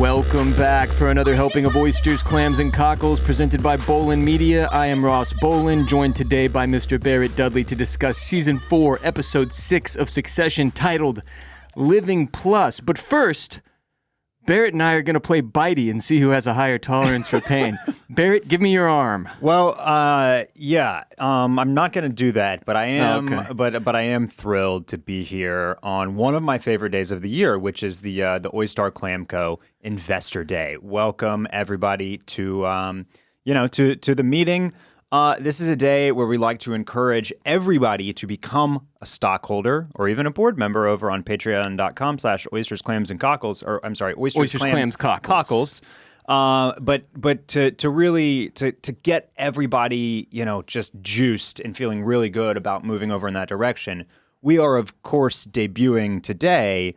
Welcome back for another helping of oysters, clams, and cockles presented by Bolin Media. I am Ross Bolin, joined today by Mr. Barrett Dudley to discuss Season 4, Episode 6 of Succession, titled Living Plus. But first, Barrett and I are going to play bitey and see who has a higher tolerance for pain. Barrett, give me your arm. Well, I'm not going to do that, but I am. Okay. But I am thrilled to be here on one of my favorite days of the year, which is the Oyster Clam Co. Investor Day. Welcome everybody to the meeting. This is a day where we like to encourage everybody to become a stockholder or even a board member over on patreon.com/oysters, clams, and cockles. Or I'm sorry, oysters, clams, cockles. But to really get everybody, just juiced and feeling really good about moving over in that direction, we are of course debuting today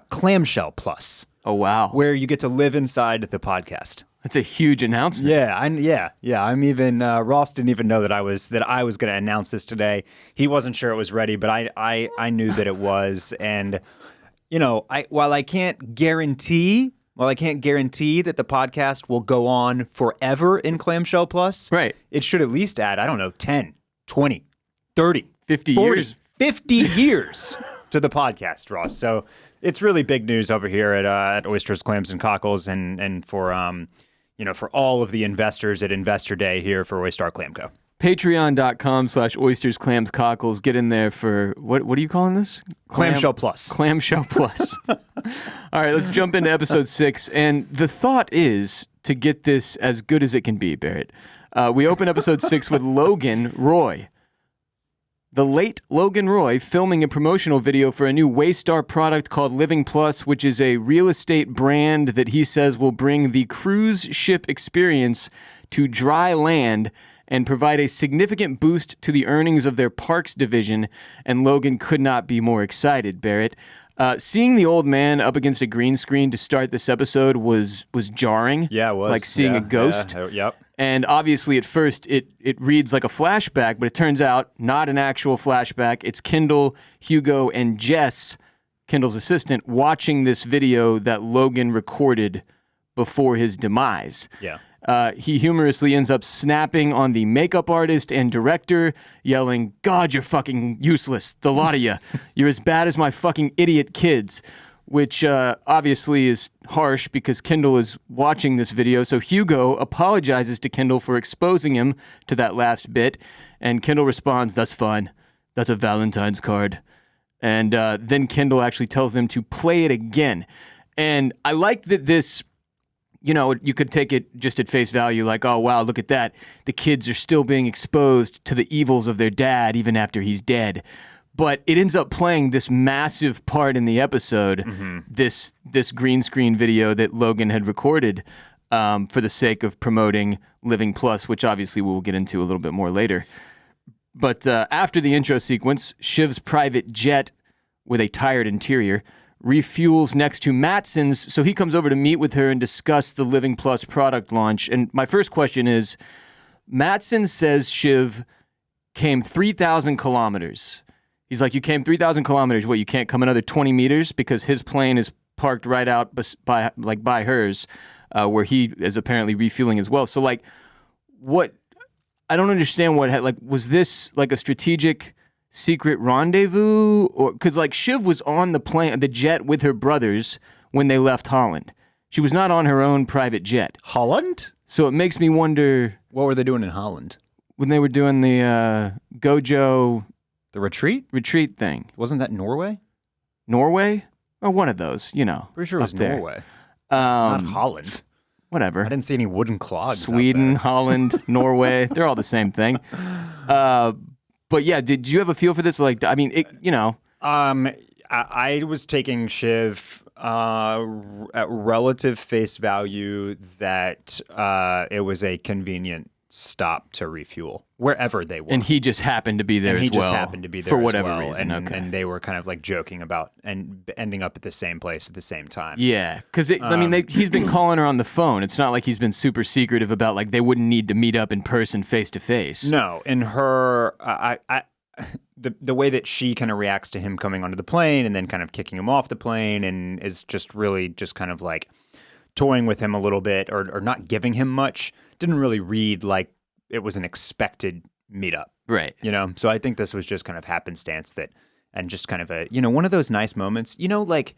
Clamshell Plus. Oh wow! Where you get to live inside the podcast. That's a huge announcement. Yeah. I'm even Ross didn't even know that I was going to announce this today. He wasn't sure it was ready, but I knew that it was. And while I can't guarantee that the podcast will go on forever in Clamshell Plus, right? It should at least add, I don't know, 10, 20, 30, 50 40, years. 50 years to the podcast, Ross. So it's really big news over here at Oysters, Clams, and Cockles, and for for all of the investors at Investor Day here for Oyster Clam Co. Patreon.com/oysters, clams, cockles. Get in there for, what are you calling this? Clamshell Plus. Clamshell Plus. All right, let's jump into episode 6. And the thought is to get this as good as it can be, Barrett. We open episode 6 with Logan Roy. The late Logan Roy filming a promotional video for a new Waystar product called Living Plus, which is a real estate brand that he says will bring the cruise ship experience to dry land and provide a significant boost to the earnings of their parks division. And Logan could not be more excited, Barrett. Seeing the old man up against a green screen to start this episode was jarring. Yeah, it was. Like seeing a ghost. Yeah, yep. And obviously at first it reads like a flashback, but it turns out not an actual flashback. It's Kendall, Hugo, and Jess, Kendall's assistant, watching this video that Logan recorded before his demise. Yeah. He humorously ends up snapping on the makeup artist and director, yelling, "God, you're fucking useless, the lot of you. You're as bad as my fucking idiot kids," which obviously is harsh because Kendall is watching this video. So Hugo apologizes to Kendall for exposing him to that last bit, and Kendall responds, "That's fine. That's a Valentine's card." And then Kendall actually tells them to play it again. And I like that this... you could take it just at face value, like, oh, wow, look at that. The kids are still being exposed to the evils of their dad even after he's dead. But it ends up playing this massive part in the episode, this green screen video that Logan had recorded for the sake of promoting Living Plus, which obviously we'll get into a little bit more later. But after the intro sequence, Shiv's private jet with a tired interior refuels next to Matson's, so he comes over to meet with her and discuss the Living Plus product launch. And my first question is, Matson says Shiv came 3,000 kilometers. He's like, you came 3,000 kilometers. What, you can't come another 20 meters? Because his plane is parked right out by hers, where he is apparently refueling as well. So, like, what? I don't understand was this like a strategic secret rendezvous? Or because like Shiv was on the jet with her brothers when they left Holland. She was not on her own private jet. Holland? So it makes me wonder, What were they doing in Holland? when they were doing the Gojo The retreat? retreat thing. Wasn't that Norway? Norway? Or one of those, Pretty sure it was up there. Norway. Not Holland. Whatever. I didn't see any wooden clogs. Sweden, out Holland, Norway, they're all the same thing. But yeah, did you have a feel for this? Like, I mean, there. I was taking Shiv at relative face value that it was a convenient stop to refuel wherever they were. and he just happened to be there And as he well. just happened to be there for as whatever well. reason. And, Okay. and they were kind of like joking about and ending up at the same place at the same time. Yeah, because he's been calling her on the phone. It's not like he's been super secretive about like they wouldn't need to meet up in person face to face. No, and her, the way that she kind of reacts to him coming onto the plane and then kind of kicking him off the plane and is just really just kind of like toying with him a little bit or not giving him much. Didn't really read like it was an expected meetup. Right. You know, so I think this was just kind of happenstance and just kind of a, you know, one of those nice moments, you know, like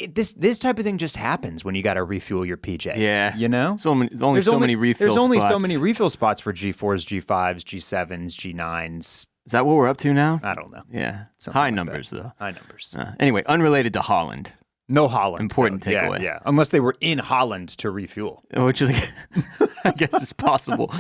this type of thing just happens when you got to refuel your PJ. Yeah. You know? There's only so many refill spots. There's only so many refill spots for G4s, G5s, G7s, G9s. Is that what we're up to now? I don't know. Yeah. Something High like numbers, that. though. High numbers. Anyway, unrelated to Holland. No Holland. Important though. takeaway. Yeah. Unless they were in Holland to refuel. Which is, I guess is possible.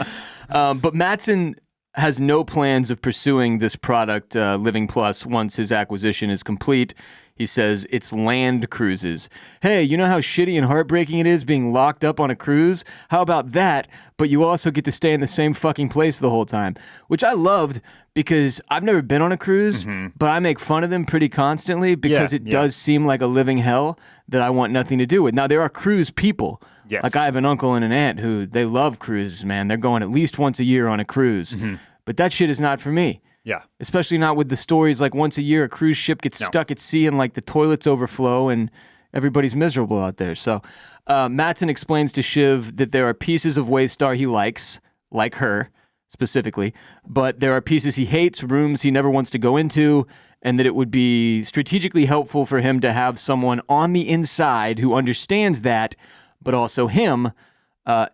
But Matson has no plans of pursuing this product, Living Plus, once his acquisition is complete. He says it's land cruises. Hey, you know how shitty and heartbreaking it is being locked up on a cruise? How about that? But you also get to stay in the same fucking place the whole time, which I loved because I've never been on a cruise, but I make fun of them pretty constantly because it does seem like a living hell that I want nothing to do with. Now, there are cruise people. Yes. Like I have an uncle and an aunt who they love cruises, man. They're going at least once a year on a cruise. But that shit is not for me. Yeah. Especially not with the stories like once a year a cruise ship gets stuck at sea and like the toilets overflow and everybody's miserable out there. So Matson explains to Shiv that there are pieces of Waystar he likes, like her specifically, but there are pieces he hates, rooms he never wants to go into, and that it would be strategically helpful for him to have someone on the inside who understands that, but also him,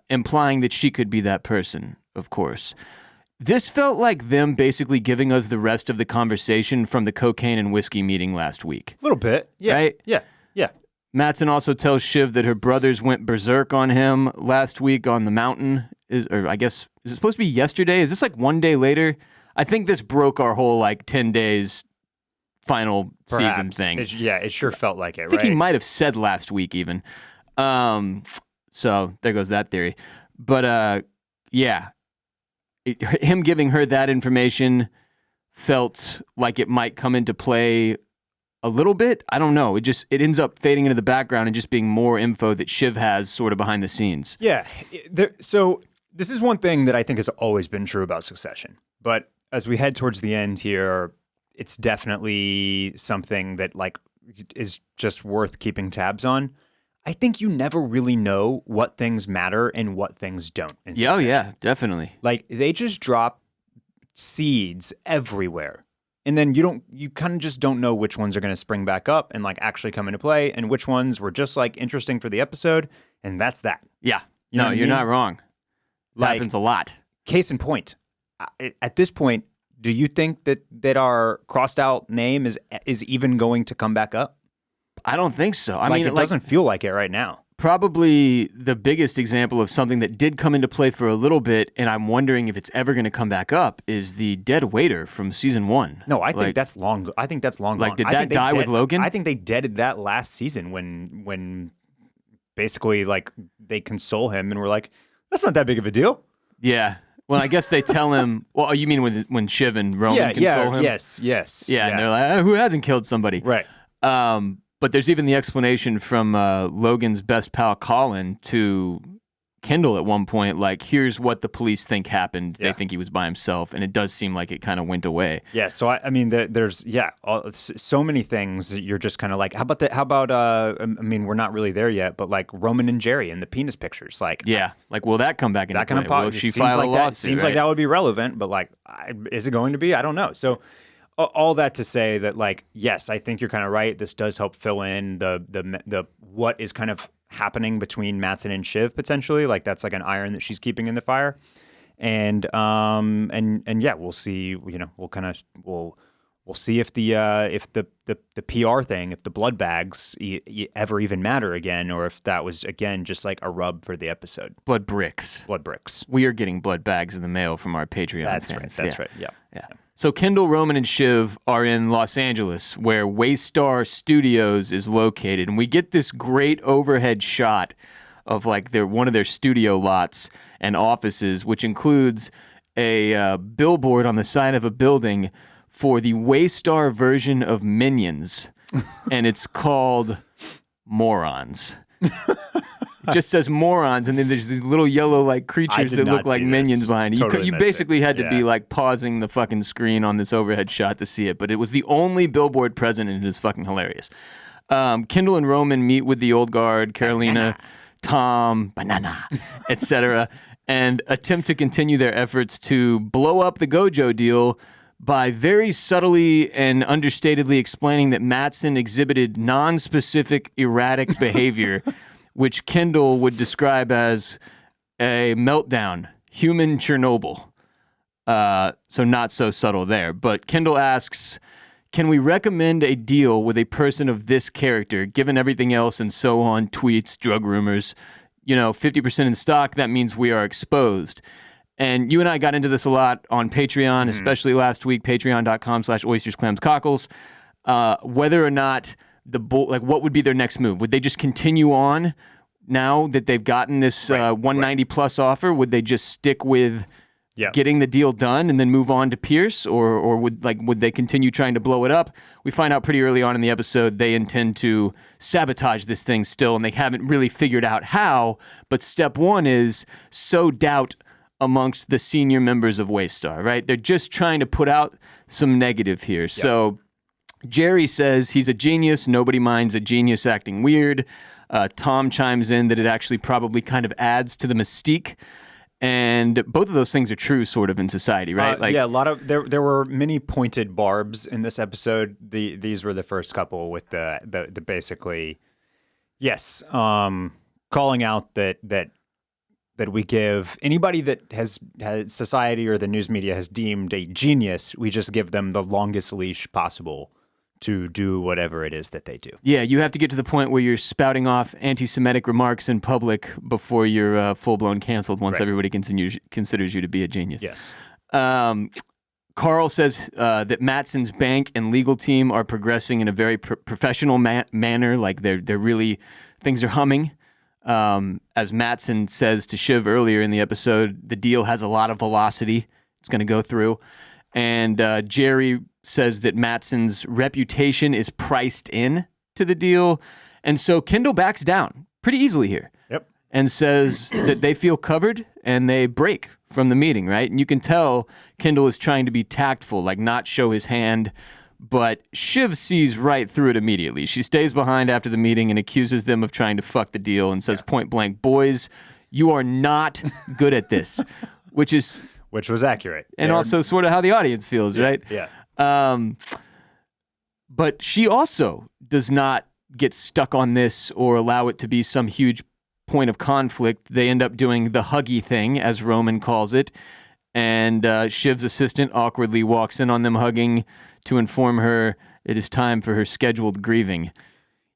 implying that she could be that person, of course. This felt like them basically giving us the rest of the conversation from the cocaine and whiskey meeting last week. A little bit. Yeah. Right? Yeah. Yeah. Matson also tells Shiv that her brothers went berserk on him last week on the mountain. Or I guess, is it supposed to be yesterday? Is this like one day later? I think this broke our whole like 10 days final season thing. It sure felt like it, right? I think he might have said last week even. So there goes that theory. But yeah. Him giving her that information felt like it might come into play a little bit. I don't know. It ends up fading into the background and just being more info that Shiv has sort of behind the scenes. Yeah. So this is one thing that I think has always been true about Succession. But as we head towards the end here, it's definitely something that like is just worth keeping tabs on. I think you never really know what things matter and what things don't. In Succession. Oh, yeah, definitely. Like they just drop seeds everywhere. And then you kind of just don't know which ones are going to spring back up and like actually come into play and which ones were just like interesting for the episode. And that's that. Yeah. You know no, you're not wrong. Like, happens a lot. Case in point, at this point, do you think that our crossed out name is even going to come back up? I don't think so. I mean, it doesn't feel like it right now. Probably the biggest example of something that did come into play for a little bit, and I'm wondering if it's ever going to come back up, is the dead waiter from season 1. No, I think that's long. I think that's long. Like, gone. did that die with Logan? I think they deaded that last season when basically like they console him and we're like, that's not that big of a deal. Yeah. Well, I guess they tell him. Well, you mean when Shiv and Roman console him? Yes. Yeah, and they're like, who hasn't killed somebody? Right. But there's even the explanation from Logan's best pal Colin to Kendall at one point, like, here's what the police think happened. They think he was by himself, and it does seem like it kind of went away. Yeah, so I mean, there's so many things that you're just kind of like, how about I mean, we're not really there yet, but like Roman and Jerry and the penis pictures, like like, will that come back into play? Will she file a lawsuit? Seems like that would be relevant, but like, is it going to be? I don't know. So. All that to say that, like, yes, I think you're kind of right. This does help fill in the what is kind of happening between Matson and Shiv potentially. Like that's like an iron that she's keeping in the fire, and yeah, we'll see. You know, we'll see if the PR thing, if the blood bags ever even matter again, or if that was again just like a rub for the episode. Blood bricks. We are getting blood bags in the mail from our Patreon fans. That's right. Yeah. So Kendall, Roman, and Shiv are in Los Angeles, where Waystar Studios is located, and we get this great overhead shot of like one of their studio lots and offices, which includes a billboard on the side of a building for the Waystar version of Minions, and it's called Morons. It just says morons, and then there's these little yellow like creatures that look like minions behind you. You basically had to be like pausing the fucking screen on this overhead shot to see it, but it was the only billboard present, and it is fucking hilarious. Kendall and Roman meet with the old guard, Carolina, Tom, etc., and attempt to continue their efforts to blow up the Gojo deal by very subtly and understatedly explaining that Matson exhibited non-specific erratic behavior, which Kendall would describe as a meltdown, human Chernobyl. So not so subtle there. But Kendall asks, can we recommend a deal with a person of this character, given everything else and so on, tweets, drug rumors, 50% in stock, that means we are exposed. And you and I got into this a lot on Patreon, especially last week, patreon.com/oystersclamscockles, whether or not what would be their next move? Would they just continue on now that they've gotten this 190 plus offer? Would they just stick with getting the deal done and then move on to Pierce, or would they continue trying to blow it up? We find out pretty early on in the episode they intend to sabotage this thing still, and they haven't really figured out how. But step one is sow doubt amongst the senior members of Waystar, right? They're just trying to put out some negative here. Yep. So Jerry says he's a genius. Nobody minds a genius acting weird. Tom chimes in that it actually probably kind of adds to the mystique. And both of those things are true sort of in society, right? A lot of there were many pointed barbs in this episode. These were the first couple with the basically, yes, calling out that we give anybody that has society or the news media has deemed a genius, we just give them the longest leash possible to do whatever it is that they do. Yeah, you have to get to the point where you're spouting off anti-Semitic remarks in public before you're full-blown canceled once everybody considers you to be a genius. Yes. Carl says that Matson's bank and legal team are progressing in a very professional manner, like they're really, things are humming. As Matson says to Shiv earlier in the episode, the deal has a lot of velocity. It's going to go through. And Jerry says that Matson's reputation is priced in to the deal. And so Kendall backs down pretty easily here. Yep. And says that they feel covered and they break from the meeting, right? And you can tell Kendall is trying to be tactful, like not show his hand. But Shiv sees right through it immediately. She stays behind after the meeting and accuses them of trying to fuck the deal and says point blank, boys, you are not good at this, which was accurate. And also sort of how the audience feels, right? Yeah. But she also does not get stuck on this or allow it to be some huge point of conflict. They end up doing the huggy thing, as Roman calls it. And Shiv's assistant awkwardly walks in on them hugging to inform her it is time for her scheduled grieving.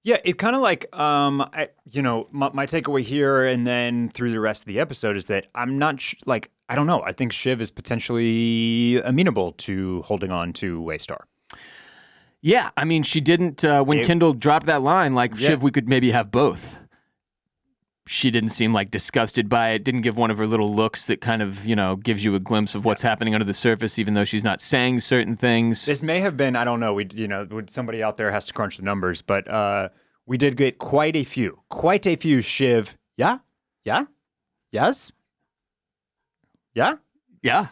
Yeah, it kind of like, my takeaway here and then through the rest of the episode is that I'm not, I don't know. I think Shiv is potentially amenable to holding on to Waystar. Yeah, I mean, she didn't, when Kendall dropped that line, Shiv, we could maybe have both. She didn't seem disgusted by it, didn't give one of her little looks that kind of, gives you a glimpse of what's happening under the surface, even though she's not saying certain things. This may have been, I don't know, somebody out there has to crunch the numbers, but we did get quite a few Shiv. Yeah? Yeah? Yes? Yeah? Yeah.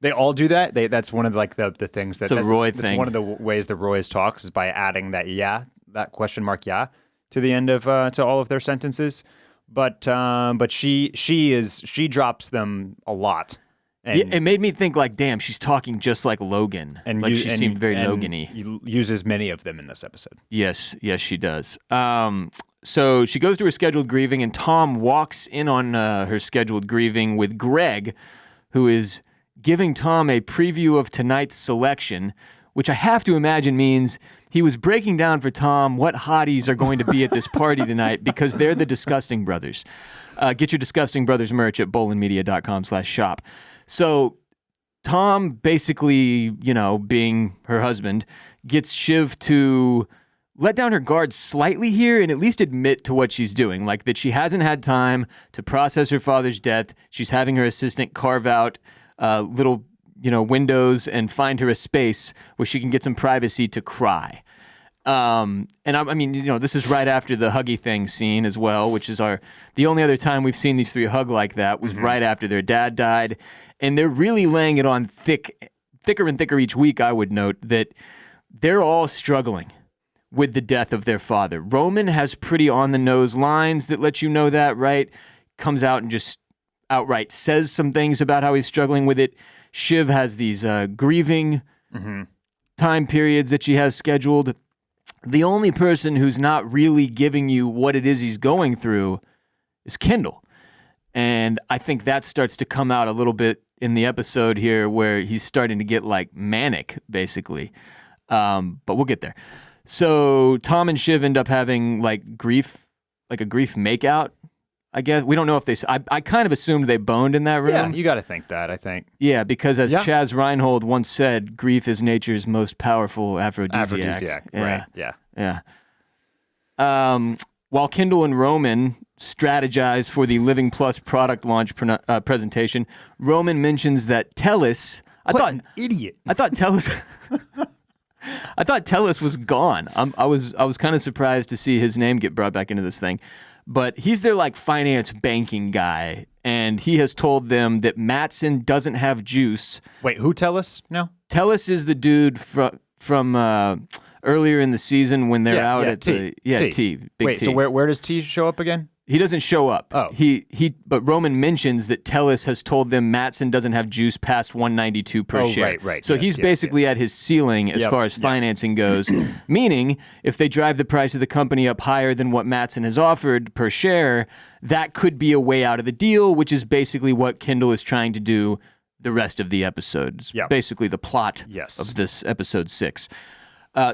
They all do that. That's one of the things that it's a Roy that's thing. One of the ways that Roy's talks is by adding that question mark to the end of to all of their sentences. But she drops them a lot. And it made me think damn, she's talking just like Logan. And she seemed very Logan-y. Uses many of them in this episode. Yes, she does. So she goes to her scheduled grieving, and Tom walks in on her scheduled grieving with Greg, who is giving Tom a preview of tonight's selection, which I have to imagine means he was breaking down for Tom what hotties are going to be at this party tonight because they're the Disgusting Brothers. Get your Disgusting Brothers merch at bowlinmedia.com/shop. So Tom basically, being her husband, gets Shiv to let down her guard slightly here and at least admit to what she's doing, that she hasn't had time to process her father's death. She's having her assistant carve out little windows and find her a space where she can get some privacy to cry. And this is right after the huggy thing scene as well, which is the only other time we've seen these three hug like that was right after their dad died. And they're really laying it on thicker and thicker each week, I would note, that they're all struggling with the death of their father. Roman has pretty on-the-nose lines that let you know that, right? Comes out and just outright says some things about how he's struggling with it. Shiv has these grieving time periods that she has scheduled. The only person who's not really giving you what it is he's going through is Kendall. And I think that starts to come out a little bit in the episode here where he's starting to get like manic, basically. But we'll get there. So Tom and Shiv end up having like a grief makeout, I guess. We don't know if they... I kind of assumed they boned in that room. Yeah, you got to think that, I think. Yeah, because as Chaz Reinhold once said, grief is nature's most powerful aphrodisiac. Right, yeah. While Kendall and Roman strategize for the Living Plus product launch presentation, Roman mentions that Tellus... An idiot. I thought Tellus... I thought Tellus was gone. I was kind of surprised to see his name get brought back into this thing. But he's their like finance banking guy, and he has told them that Matson doesn't have juice. Wait, who Tellus? No? Tellus is the dude from earlier in the season when they're out at T. Big Wait, T. so where does T show up again? He doesn't show up. Oh. But Roman mentions that Tellus has told them Matson doesn't have juice past 192 per share. Right. So he's basically at his ceiling as far as financing goes, meaning if they drive the price of the company up higher than what Matson has offered per share, that could be a way out of the deal, which is basically what Kendall is trying to do the rest of the episode. It's basically the plot of this episode 6.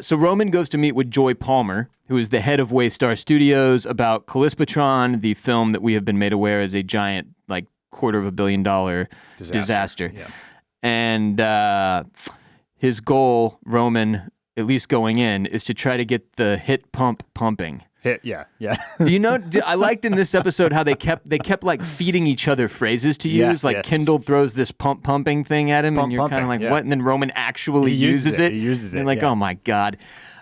So Roman goes to meet with Joy Palmer, who is the head of Waystar Studios, about Callispatron, the film that we have been made aware is a giant, like, $250 million disaster. Yeah. And his goal, Roman, at least going in, is to try to get the hit pump pumping. Yeah. Do you know? I liked in this episode how they kept like feeding each other phrases to use. Kendall throws this pumping thing at him, and you're kind of like, what? And then Roman actually uses it. He uses it. And like, oh my god.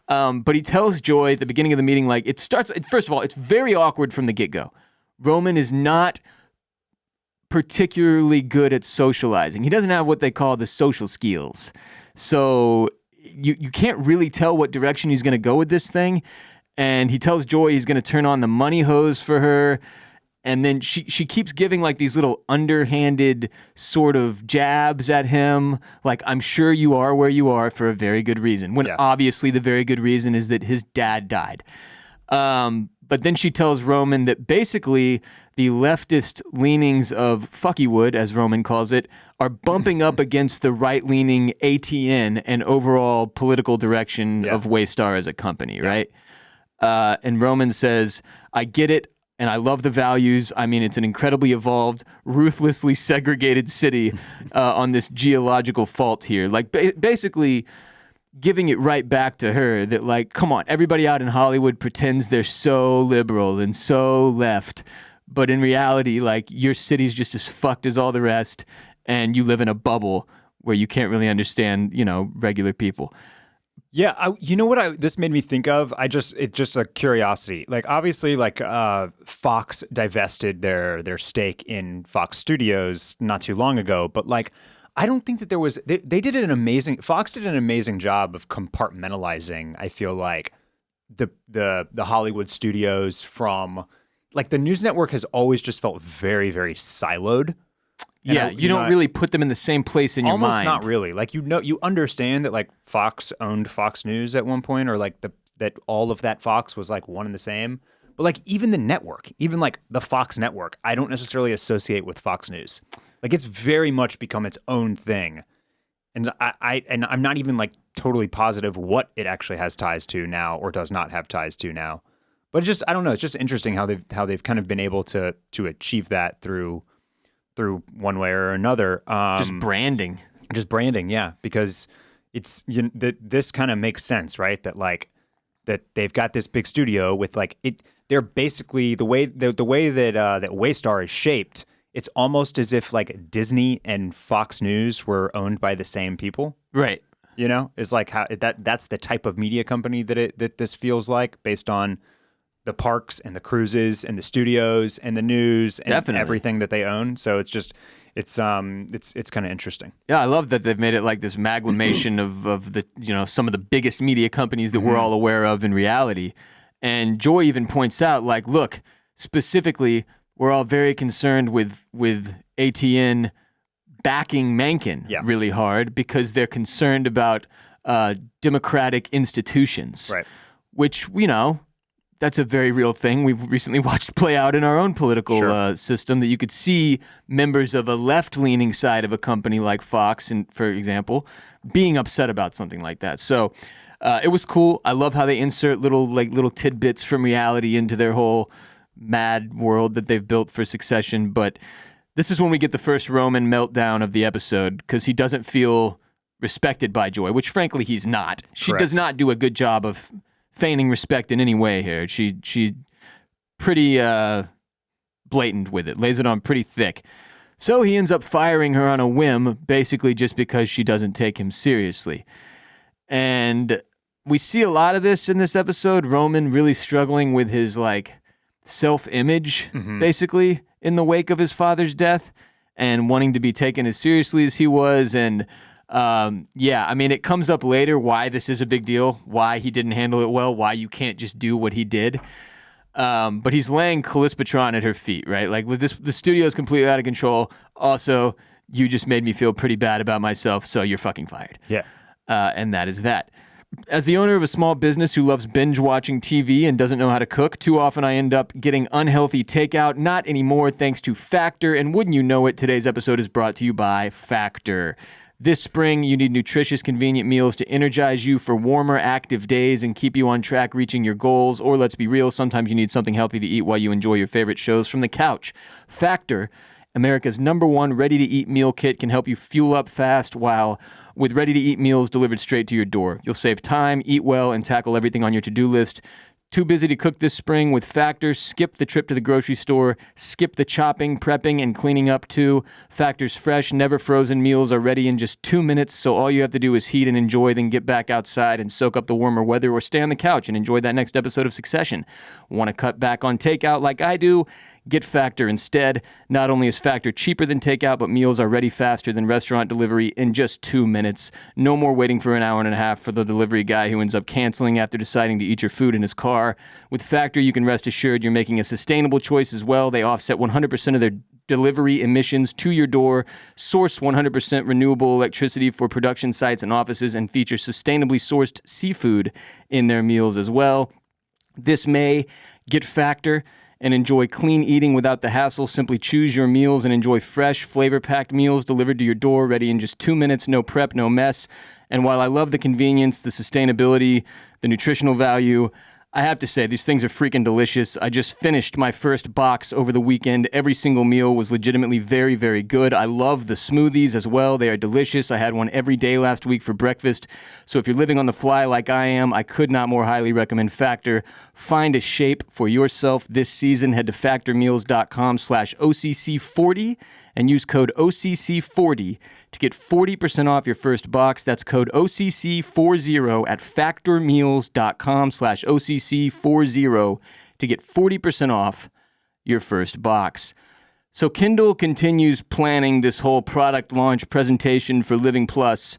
But he tells Joy at the beginning of the meeting, like it starts. First of all, it's very awkward from the get-go. Roman is not particularly good at socializing. He doesn't have what they call the social skills. So you can't really tell what direction he's going to go with this thing. And he tells Joy he's going to turn on the money hose for her. And then she keeps giving like these little underhanded sort of jabs at him. Like, I'm sure you are where you are for a very good reason. When obviously the very good reason is that his dad died. But then she tells Roman that basically the leftist leanings of Fuckywood, as Roman calls it, are bumping up against the right-leaning ATN and overall political direction of Waystar as a company, right? And Roman says, I get it, and I love the values. I mean, it's an incredibly evolved, ruthlessly segregated city on this geological fault here. Like, basically giving it right back to her that, like, come on, everybody out in Hollywood pretends they're so liberal and so left, but in reality, like, your city's just as fucked as all the rest, and you live in a bubble where you can't really understand, regular people. Yeah, you know what this made me think of? It's just a curiosity. Like, obviously, like Fox divested their stake in Fox Studios not too long ago, but like, I don't think that there was. They did Fox did an amazing job of compartmentalizing. I feel like the Hollywood studios from, like, the news network has always just felt very, very siloed. And you don't really put them in the same place in your mind. Almost not really. Like, you understand that, like, Fox owned Fox News at one point, or like that all of that Fox was like one and the same. But like, even the network, even like the Fox network, I don't necessarily associate with Fox News. Like, it's very much become its own thing. And I'm not even like totally positive what it actually has ties to now or does not have ties to now. But I don't know. It's just interesting how they've kind of been able to achieve that through one way or another. Just branding, yeah, because it's this kind of makes sense, right? That like that they've got this big studio with like it. They're basically the way that Waystar is shaped. It's almost as if like Disney and Fox News were owned by the same people, right? It's like how that's the type of media company that this feels like, based on the parks and the cruises and the studios and the news and Definitely. everything that they own. So it's kind of interesting. Yeah, I love that they've made it like this amalgamation of the some of the biggest media companies that we're all aware of in reality. And Joy even points out, like, look, specifically, we're all very concerned with ATN backing Mencken really hard because they're concerned about democratic institutions, Right? Which that's a very real thing we've recently watched play out in our own political system, that you could see members of a left-leaning side of a company like Fox, and for example, being upset about something like that. So it was cool. I love how they insert little tidbits from reality into their whole mad world that they've built for Succession. But this is when we get the first Roman meltdown of the episode, because he doesn't feel respected by Joy, which frankly he's not. She does not do a good job of feigning respect in any way here. She pretty blatant with it, lays it on pretty thick. So he ends up firing her on a whim, basically just because she doesn't take him seriously. And we see a lot of this in this episode. Roman really struggling with his self-image, basically, in the wake of his father's death, and wanting to be taken as seriously as he was. And it comes up later why this is a big deal, why he didn't handle it well, why you can't just do what he did. But he's laying Calispatron at her feet, right? Like, with this, the studio is completely out of control. Also, you just made me feel pretty bad about myself, so you're fucking fired. Yeah. And that is that. As the owner of a small business who loves binge watching TV and doesn't know how to cook, too often I end up getting unhealthy takeout. Not anymore, thanks to Factor. And wouldn't you know it, today's episode is brought to you by Factor. This spring, you need nutritious, convenient meals to energize you for warmer, active days and keep you on track reaching your goals. Or let's be real, sometimes you need something healthy to eat while you enjoy your favorite shows from the couch. Factor, America's #1 ready-to-eat meal kit, can help you fuel up fast with ready-to-eat meals delivered straight to your door. You'll save time, eat well, and tackle everything on your to-do list. Too busy to cook this spring? With Factor, skip the trip to the grocery store, skip the chopping, prepping, and cleaning up too. Factor's fresh, never frozen meals are ready in just 2 minutes, so all you have to do is heat and enjoy, then get back outside and soak up the warmer weather, or stay on the couch and enjoy that next episode of Succession. Want to cut back on takeout like I do? Get Factor instead. Not only is Factor cheaper than takeout, but meals are ready faster than restaurant delivery in just 2 minutes. No more waiting for an hour and a half for the delivery guy who ends up canceling after deciding to eat your food in his car. With Factor, you can rest assured you're making a sustainable choice as well. They offset 100% of their delivery emissions to your door, source 100% renewable electricity for production sites and offices, and feature sustainably sourced seafood in their meals as well. This May, get Factor and enjoy clean eating without the hassle. Simply choose your meals and enjoy fresh, flavor-packed meals delivered to your door, ready in just 2 minutes, no prep, no mess. And while I love the convenience, the sustainability, the nutritional value, I have to say, these things are freaking delicious. I just finished my first box over the weekend. Every single meal was legitimately very, very good. I love the smoothies as well. They are delicious. I had one every day last week for breakfast. So if you're living on the fly like I am, I could not more highly recommend Factor. Find a shape for yourself this season. Head to factormeals.com/OCC40 and use code OCC40 to get 40% off your first box. That's code OCC40 at factormeals.com/OCC40 to get 40% off your first box. So Kendall continues planning this whole product launch presentation for Living Plus,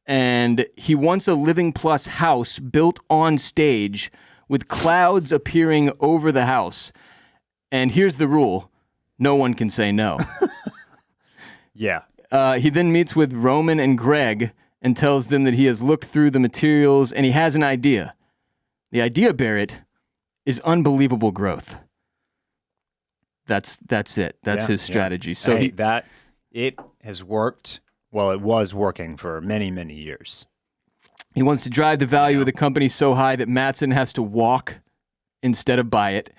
and he wants a Living Plus house built on stage with clouds appearing over the house. And here's the rule: no one can say no. Yeah. He then meets with Roman and Greg and tells them that he has looked through the materials and he has an idea. The idea, Barrett, is unbelievable growth. That's it. That's his strategy. So it has worked. Well, it was working for many, many years. He wants to drive the value of the company so high that Matson has to walk instead of buy it.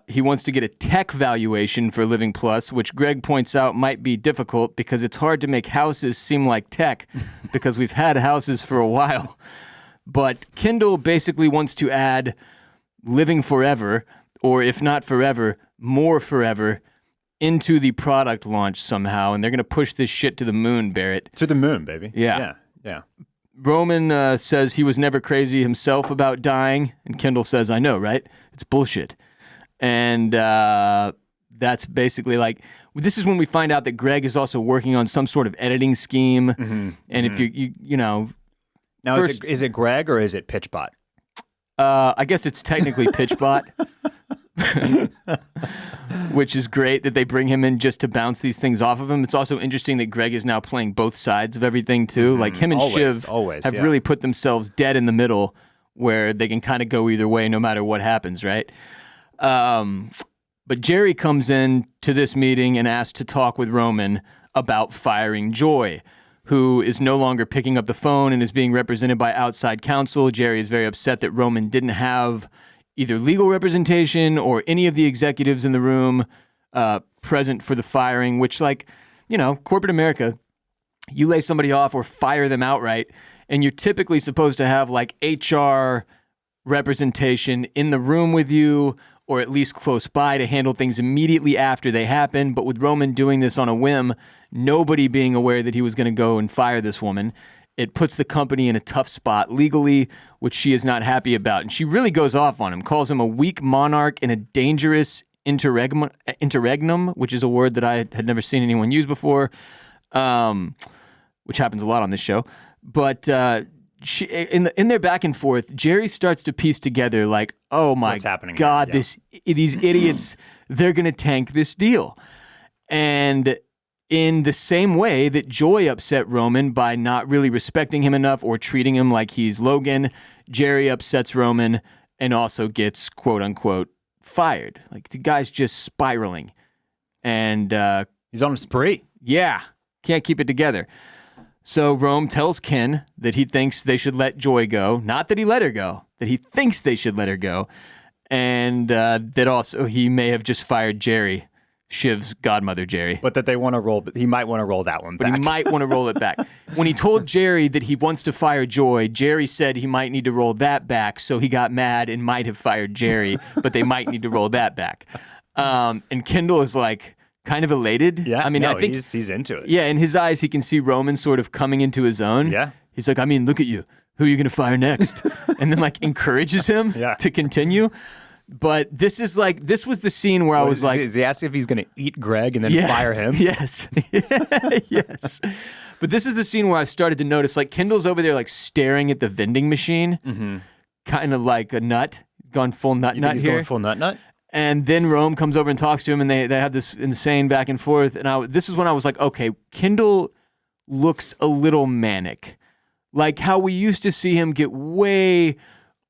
He wants to get a tech valuation for Living Plus, which Greg points out might be difficult because it's hard to make houses seem like tech because we've had houses for a while. But Kendall basically wants to add living forever, or if not forever, more forever, into the product launch somehow. And they're going to push this shit to the moon, Barrett. To the moon, baby. Yeah. Yeah. Roman says he was never crazy himself about dying, and Kendall says, I know, right? It's bullshit. And that's basically like, this is when we find out that Greg is also working on some sort of editing scheme. And if you know... Now, first, is it Greg or is it Pitchbot? I guess it's technically Pitchbot. Which is great that they bring him in just to bounce these things off of him. It's also interesting that Greg is now playing both sides of everything too. Like him and Shiv have really put themselves dead in the middle where they can kind of go either way no matter what happens, right? But Jerry comes in to this meeting and asks to talk with Roman about firing Joy, who is no longer picking up the phone and is being represented by outside counsel. Jerry is very upset that Roman didn't have either legal representation or any of the executives in the room present for the firing, which, like, you know, corporate America, you lay somebody off or fire them outright, and you're typically supposed to have, like, HR representation in the room with you or at least close by to handle things immediately after they happen. But with Roman doing this on a whim, nobody being aware that he was going to go and fire this woman, it puts the company in a tough spot legally, which she is not happy about. And she really goes off on him, calls him a weak monarch and a dangerous interregnum, which is a word that I had never seen anyone use before, which happens a lot on this show. But she, in their back and forth, Jerry starts to piece together like, oh my God, these idiots, they're going to tank this deal. And in the same way that Joy upset Roman by not really respecting him enough or treating him like he's Logan, Jerry upsets Roman and also gets, quote unquote, fired. Like, the guy's just spiraling. And he's on a spree. Yeah, can't keep it together. So Rome tells Ken that he thinks they should let Joy go. Not that he let her go, that he thinks they should let her go. And that also he may have just fired Jerry, Shiv's godmother, Jerry. But that they want to roll, he might want to roll that one back. But he might want to roll it back. When he told Jerry that he wants to fire Joy, Jerry said he might need to roll that back, so he got mad and might have fired Jerry, but they might need to roll that back. And Kendall is like kind of elated. Yeah, I mean, no, I think he's into it. Yeah, in his eyes, he can see Roman sort of coming into his own. Yeah. He's like, I mean, look at you. Who are you going to fire next? And then, like, encourages him to continue. But this was the scene where I was like... Is he asking if he's going to eat Greg and then fire him? Yes. Yes. But this is the scene where I started to notice, like, Kendall's over there, like, staring at the vending machine, kind of like a nut, gone full nut You nut think he's here. going full nut nut? And then Rome comes over and talks to him, and they have this insane back and forth. And this is when I was like, okay, Kendall looks a little manic. Like how we used to see him get way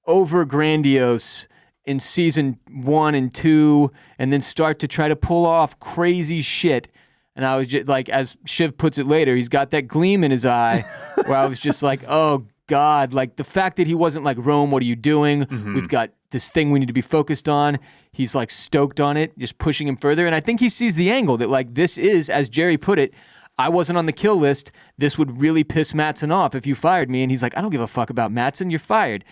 over grandiose in season 1 and 2, and then start to try to pull off crazy shit. And I was just like, as Shiv puts it later, he's got that gleam in his eye where I was just like, oh God, like the fact that he wasn't like, Rome, what are you doing? We've got this thing we need to be focused on. He's like stoked on it, just pushing him further. And I think he sees the angle that like, this is, as Jerry put it, I wasn't on the kill list. This would really piss Matson off if you fired me. And he's like, I don't give a fuck about Matson. You're fired.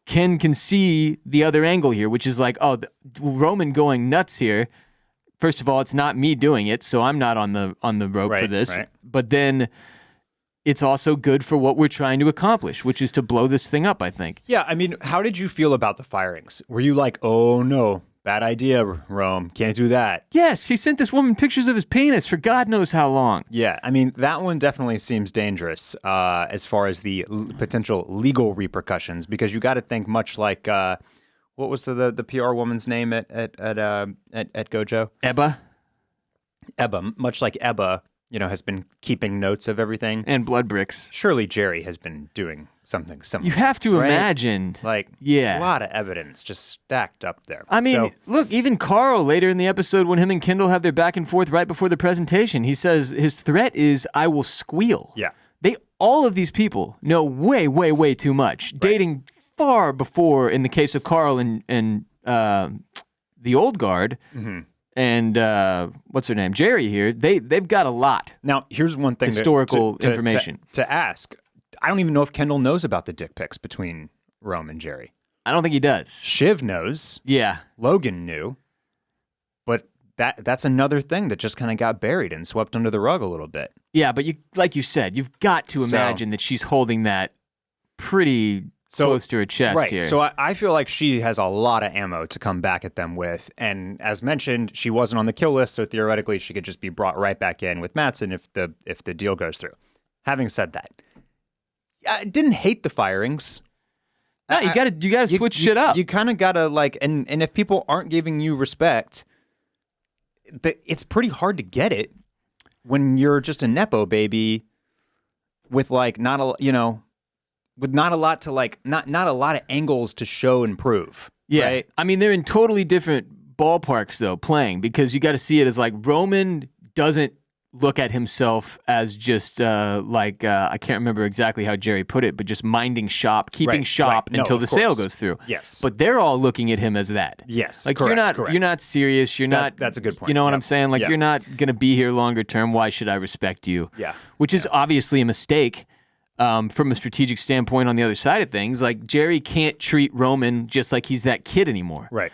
Ken can see the other angle here, which is like, oh, Roman going nuts here. First of all, it's not me doing it, so I'm not on the rope for this. Right. But then it's also good for what we're trying to accomplish, which is to blow this thing up, I think. Yeah, I mean, how did you feel about the firings? Were you like, oh no, bad idea, Rome, can't do that? Yes, he sent this woman pictures of his penis for God knows how long. Yeah, I mean, that one definitely seems dangerous as far as the potential legal repercussions, because you got to think much like, what was the PR woman's name at Gojo? Ebba, much like Ebba, has been keeping notes of everything. And blood bricks. Surely Jerry has been doing something similar. You have to imagine. Like, a lot of evidence just stacked up there. I mean, look, even Carl later in the episode when him and Kendall have their back and forth right before the presentation, he says his threat is, I will squeal. Yeah. All of these people know way, way, way too much. Right. Dating far before, in the case of Carl and the old guard, and what's her name, Jerry here, they've got a lot. Now, here's one thing. Historical information. To ask, I don't even know if Kendall knows about the dick pics between Rome and Jerry. I don't think he does. Shiv knows. Yeah. Logan knew. But that's another thing that just kind of got buried and swept under the rug a little bit. Yeah, but like you said, you've got to imagine that she's holding that pretty close to her chest right. here. So I feel like she has a lot of ammo to come back at them with. And as mentioned, she wasn't on the kill list, so theoretically she could just be brought right back in with Matson if the deal goes through. Having said that, I didn't hate the firings. No, you gotta switch shit up. You kind of gotta and if people aren't giving you respect, it's pretty hard to get it when you're just a nepo baby with not a lot to not a lot of angles to show and prove. Yeah, right? I mean they're in totally different ballparks though playing, because you got to see it as Roman doesn't look at himself as just I can't remember exactly how Jerry put it, but just minding shop, keeping shop until the sale goes through. Yes. But they're all looking at him as that. Yes. Correct. You're not serious. You're not. That's a good point. You know what I'm saying? You're not going to be here longer term. Why should I respect you? Yeah. Which is obviously a mistake from a strategic standpoint on the other side of things. Jerry can't treat Roman just like he's that kid anymore. Right.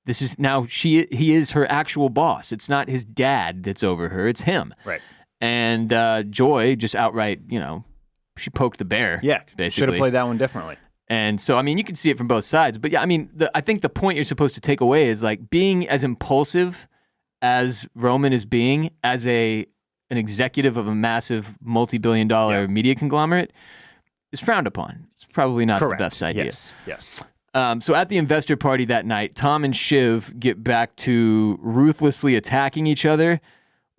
This is now he is her actual boss. It's not his dad that's over her. It's him. Right. And Joy just outright, she poked the bear. Yeah. Basically. Should have played that one differently. And so, you can see it from both sides. But yeah, I think the point you're supposed to take away is being as impulsive as Roman is being as an executive of a massive multi-billion-dollar media conglomerate is frowned upon. It's probably not the best idea. Yes. So at the investor party that night, Tom and Shiv get back to ruthlessly attacking each other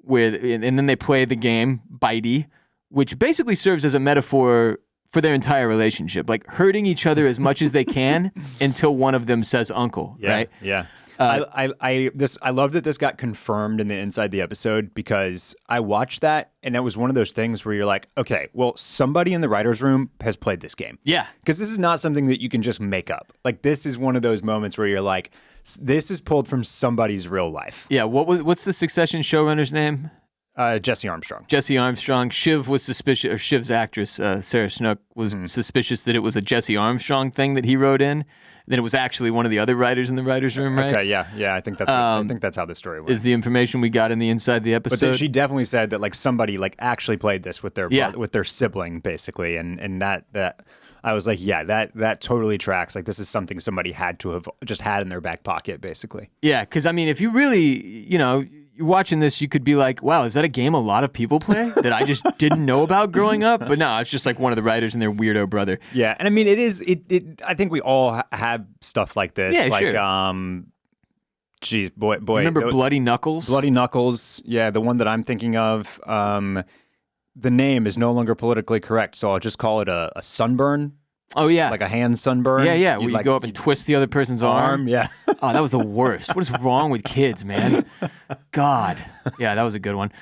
and then they play the game, bitey, which basically serves as a metaphor for their entire relationship, hurting each other as much as they can until one of them says uncle, right? Yeah. I love that this got confirmed in the inside the episode, because I watched that and it was one of those things where you're like, okay, well, somebody in the writer's room has played this game. Yeah. Because this is not something that you can just make up. This is one of those moments where you're like, this is pulled from somebody's real life. Yeah. What's the Succession showrunner's name? Jesse Armstrong. Jesse Armstrong. Shiv was suspicious, or Shiv's actress, Sarah Snook, was suspicious that it was a Jesse Armstrong thing that he wrote in. Then it was actually one of the other writers in the writer's room, right? Okay, yeah. I think that's how the story went. Is the information we got in the inside the episode. But she definitely said that somebody actually played this with their with their sibling, basically, and that I was like, yeah, that totally tracks. This is something somebody had to have just had in their back pocket, basically. Yeah, because if you really, you're watching this, you could be like, wow, is that a game a lot of people play that I just didn't know about growing up? But no, it's just one of the writers and their weirdo brother. Yeah, and it is. I think we all have stuff like this. Yeah, sure. Geez, boy. Remember Bloody Knuckles? Bloody Knuckles. Yeah, the one that I'm thinking of. The name is no longer politically correct, so I'll just call it a sunburn. Oh, yeah. Like a hand sunburn. Yeah. Where you go up and twist the other person's arm. Yeah. Oh, that was the worst. What is wrong with kids, man? God. Yeah, that was a good one.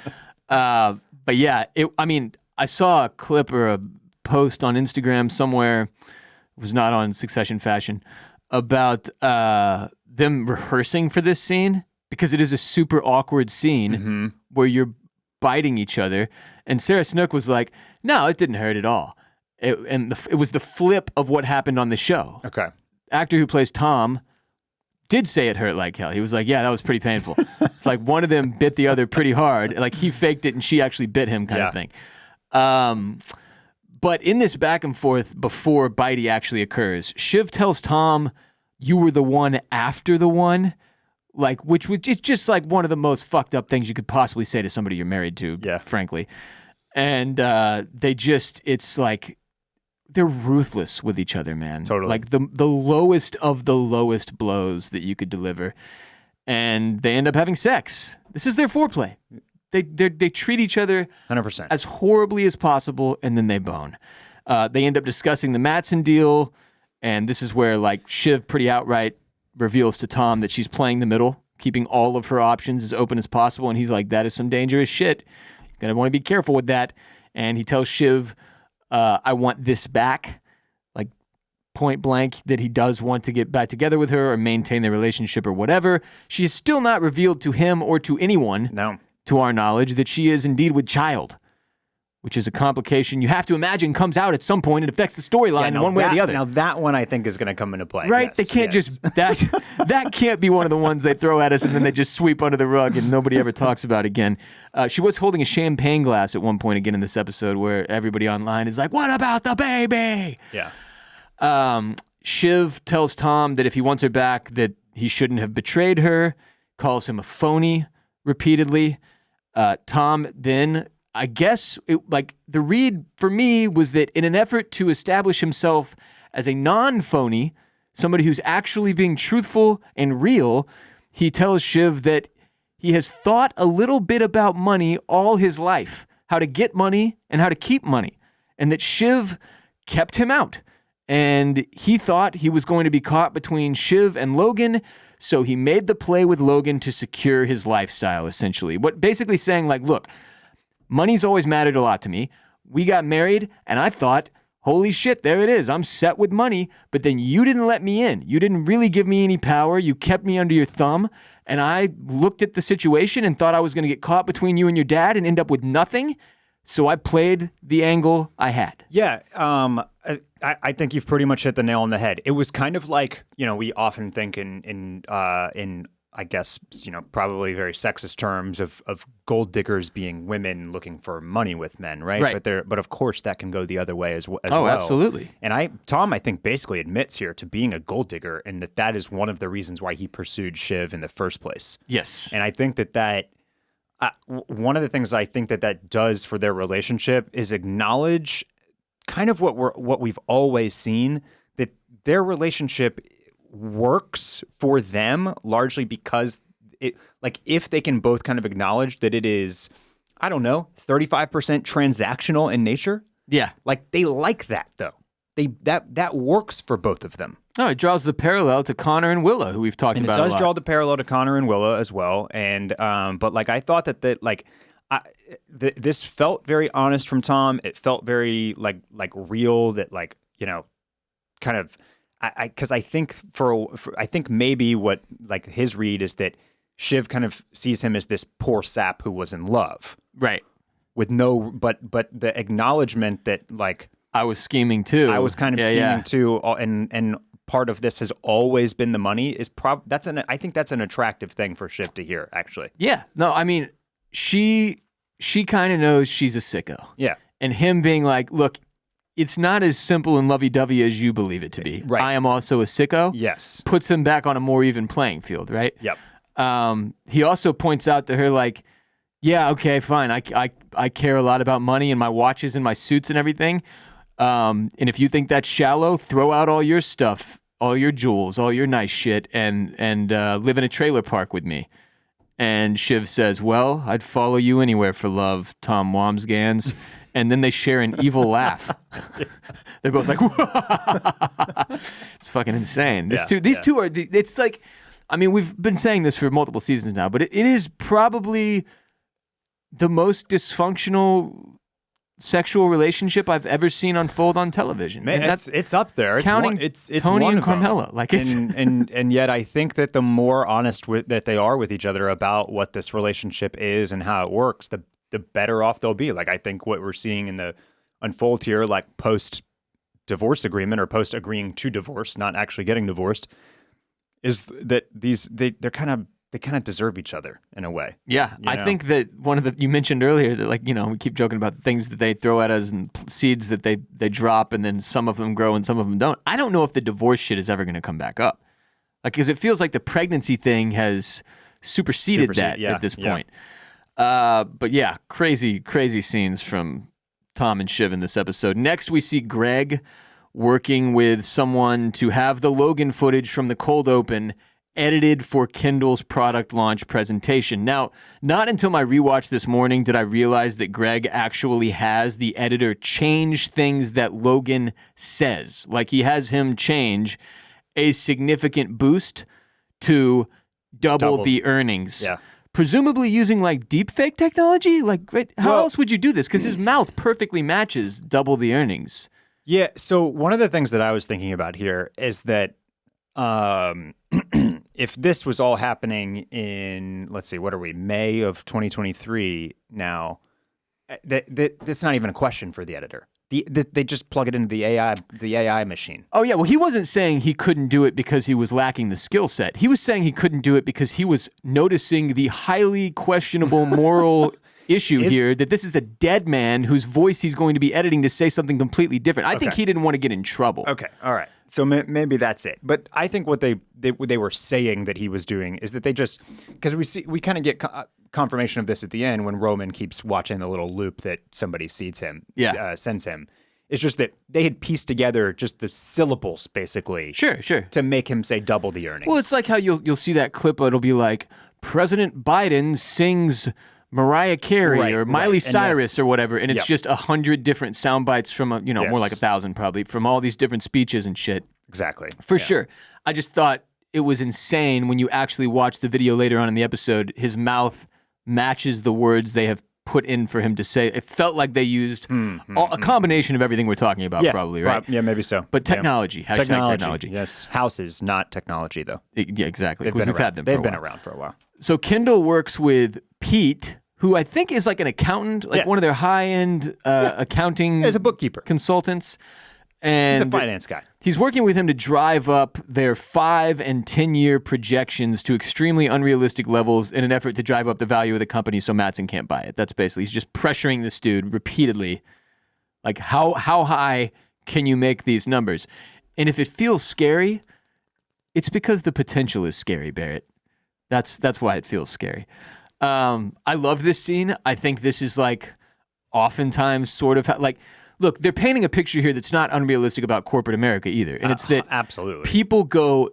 But yeah, I saw a clip or a post on Instagram somewhere, it was not on Succession Fashion, about them rehearsing for this scene, because it is a super awkward scene where you're biting each other. And Sarah Snook was like, no, it didn't hurt at all. It was the flip of what happened on the show. Okay. Actor who plays Tom did say it hurt like hell. He was like, yeah, that was pretty painful. It's one of them bit the other pretty hard. He faked it and she actually bit him kind of thing. But in this back and forth before bitey actually occurs, Shiv tells Tom, you were the one after the one. Which is just one of the most fucked up things you could possibly say to somebody you're married to, frankly. And it's they're ruthless with each other, man. Totally. The lowest of the lowest blows that you could deliver. And they end up having sex. This is their foreplay. They treat each other 100% as horribly as possible, and then they bone. They end up discussing the Matson deal, and this is where Shiv pretty outright reveals to Tom that she's playing the middle, keeping all of her options as open as possible, and he's like, that is some dangerous shit. You're going to want to be careful with that. And he tells Shiv, I want this back, point blank, that he does want to get back together with her or maintain their relationship or whatever. She is still not revealed to him or to anyone, no, to our knowledge, that she is indeed with child. which is a complication you have to imagine comes out at some point and affects the storyline in one way or the other. Now that one I think is going to come into play. Right? Yes, They can't just that can't be one of the ones they throw at us and then they just sweep under the rug and nobody ever talks about again. She was holding a champagne glass at one point again in this episode where everybody online is like, "What about the baby?" Yeah. Shiv tells Tom that if he wants her back, that he shouldn't have betrayed her. Calls him a phony repeatedly. Tom then, I guess, the read for me was that in an effort to establish himself as a non-phony, somebody who's actually being truthful and real, he tells Shiv that he has thought a little bit about money all his life, how to get money and how to keep money, and that Shiv kept him out. And he thought he was going to be caught between Shiv and Logan, so he made the play with Logan to secure his lifestyle, essentially. Basically saying, like, look, money's always mattered a lot to me. We got married, and I thought, holy shit, there it is. I'm set with money, but then you didn't let me in. You didn't really give me any power. You kept me under your thumb, and I looked at the situation and thought I was going to get caught between you and your dad and end up with nothing, so I played the angle I had. Yeah, I think you've pretty much hit the nail on the head. It was kind of like, we often think in I guess, probably very sexist terms of gold diggers being women looking for money with men, right? Right. But of course that can go the other way as well. Oh, absolutely. And Tom, I think, basically admits here to being a gold digger, and that is one of the reasons why he pursued Shiv in the first place. Yes. And I think that one of the things that I think that does for their relationship is acknowledge kind of what we've always seen, that their relationship works for them largely because if they can both kind of acknowledge that it is, I don't know, 35% transactional in nature. Yeah. Like they like that though. That works for both of them. Oh, it draws the parallel to Connor and Willa, who we've talked about a lot. It does draw the parallel to Connor and Willa as well. And but I thought that this felt very honest from Tom. It felt very like real. That kind of. Because I think I think maybe what his read is that Shiv kind of sees him as this poor sap who was in love, right? With but the acknowledgement that I was scheming too. I was kind of scheming too, and part of this has always been the money. I think that's an attractive thing for Shiv to hear, actually. Yeah, no, I mean she kind of knows she's a sicko. Yeah, and him being like, look. It's not as simple and lovey-dovey as you believe it to be. Right. I am also a sicko. Yes. Puts him back on a more even playing field, right? Yep. He also points out to her, like, yeah, okay, fine. I care a lot about money and my watches and my suits and everything. And if you think that's shallow, throw out all your stuff, all your jewels, all your nice shit, and live in a trailer park with me. And Shiv says, well, I'd follow you anywhere for love, Tom Wamsgans. And then they share an evil laugh. They're both like, it's fucking insane. These two are, it's like, I mean, we've been saying this for multiple seasons now, but it is probably the most dysfunctional sexual relationship I've ever seen unfold on television. Man, it's up there. Counting it's Tony one and Carmela. And yet I think that the more honest that they are with each other about what this relationship is and how it works, the better off they'll be. I think what we're seeing in the unfold here, post divorce agreement or post agreeing to divorce, not actually getting divorced, is that they kind of deserve each other in a way. Yeah, I think that you mentioned earlier that we keep joking about things that they throw at us and seeds that they drop, and then some of them grow and some of them don't. I don't know if the divorce shit is ever going to come back up, because it feels like the pregnancy thing has superseded that at this point. But yeah, crazy scenes from Tom and Shiv in this episode. Next, we see Greg working with someone to have the Logan footage from the cold open edited for Kendall's product launch presentation. Now, not until my rewatch this morning did I realize that Greg actually has the editor change things that Logan says. He has him change a significant boost to double the earnings. Yeah. Presumably using deepfake technology? How else would you do this? Because his mouth perfectly matches double the earnings. Yeah. So one of the things that I was thinking about here is that if this was all happening in, let's see, what are we, May of 2023 now, That's not even a question for the editor. They just plug it into the AI machine. Oh, yeah. Well, he wasn't saying he couldn't do it because he was lacking the skill set. He was saying he couldn't do it because he was noticing the highly questionable moral issue here, that this is a dead man whose voice he's going to be editing to say something completely different. I think he didn't want to get in trouble. Okay. All right. So maybe that's it. But I think what they were saying that he was doing is that they just, because we kind of get confirmation of this at the end when Roman keeps watching the little loop that somebody sends him. It's just that they had pieced together just the syllables, basically. Sure. To make him say double the earnings. Well, it's like how you'll see that clip. It'll be like, President Biden sings Mariah Carey or Miley Cyrus or whatever, and it's just 100 different sound bites from, more like 1,000 probably, from all these different speeches and shit. Exactly. For sure. I just thought it was insane when you actually watch the video later on in the episode. His mouth matches the words they have put in for him to say. It felt like they used a combination of everything we're talking about, probably, right? Yeah, maybe so. But technology, hashtag technology. Yes. Houses, not technology, though. Yeah, exactly. We've had them for a while. They've been around for a while. So Kendall works with Pete, who I think is like an accountant, like one of their high-end accounting He's a bookkeeper. Consultants. And he's a finance guy. He's working with him to drive up their 5 and 10-year projections to extremely unrealistic levels in an effort to drive up the value of the company so Matson can't buy it. That's basically, he's just pressuring this dude repeatedly. Like, how high can you make these numbers? And if it feels scary, it's because the potential is scary, Barrett. That's why it feels scary. I love this scene. I think this is like oftentimes sort of like, look, they're painting a picture here that's not unrealistic about corporate America either. And it's that absolutely people go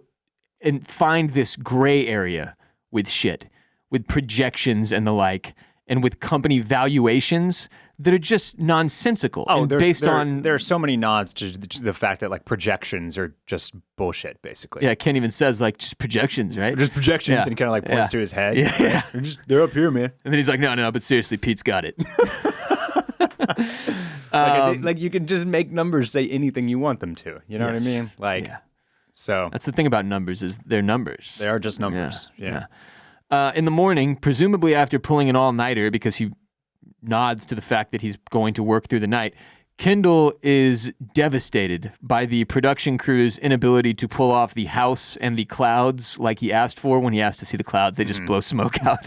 and find this gray area with shit, with projections and the like, and with company valuations that are just nonsensical. Oh, and there are so many nods to the fact that like projections are just bullshit, basically. Yeah, Ken even says like just projections, right? Just projections, and kind of like points to his head. Yeah. They're up here, man. And then he's like, no, but seriously, Pete's got it. Like you can just make numbers say anything you want them to. You know what I mean? Like, so that's the thing about numbers is they're numbers. They are just numbers. Yeah. In the morning, presumably after pulling an all-nighter because he nods to the fact that he's going to work through the night, Kendall is devastated by the production crew's inability to pull off the house and the clouds like he asked for. When he asked to see the clouds, they just blow smoke out.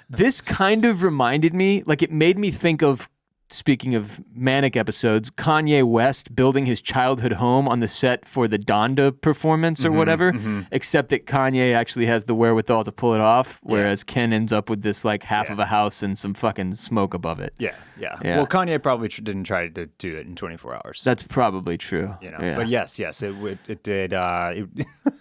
This kind of reminded me, like it made me think of, speaking of manic episodes, Kanye West building his childhood home on the set for the Donda performance or whatever, except that Kanye actually has the wherewithal to pull it off, whereas Ken ends up with this like half of a house and some fucking smoke above it. Yeah. Well, Kanye probably didn't try to do it in 24 hours. That's probably true. But yes, it did.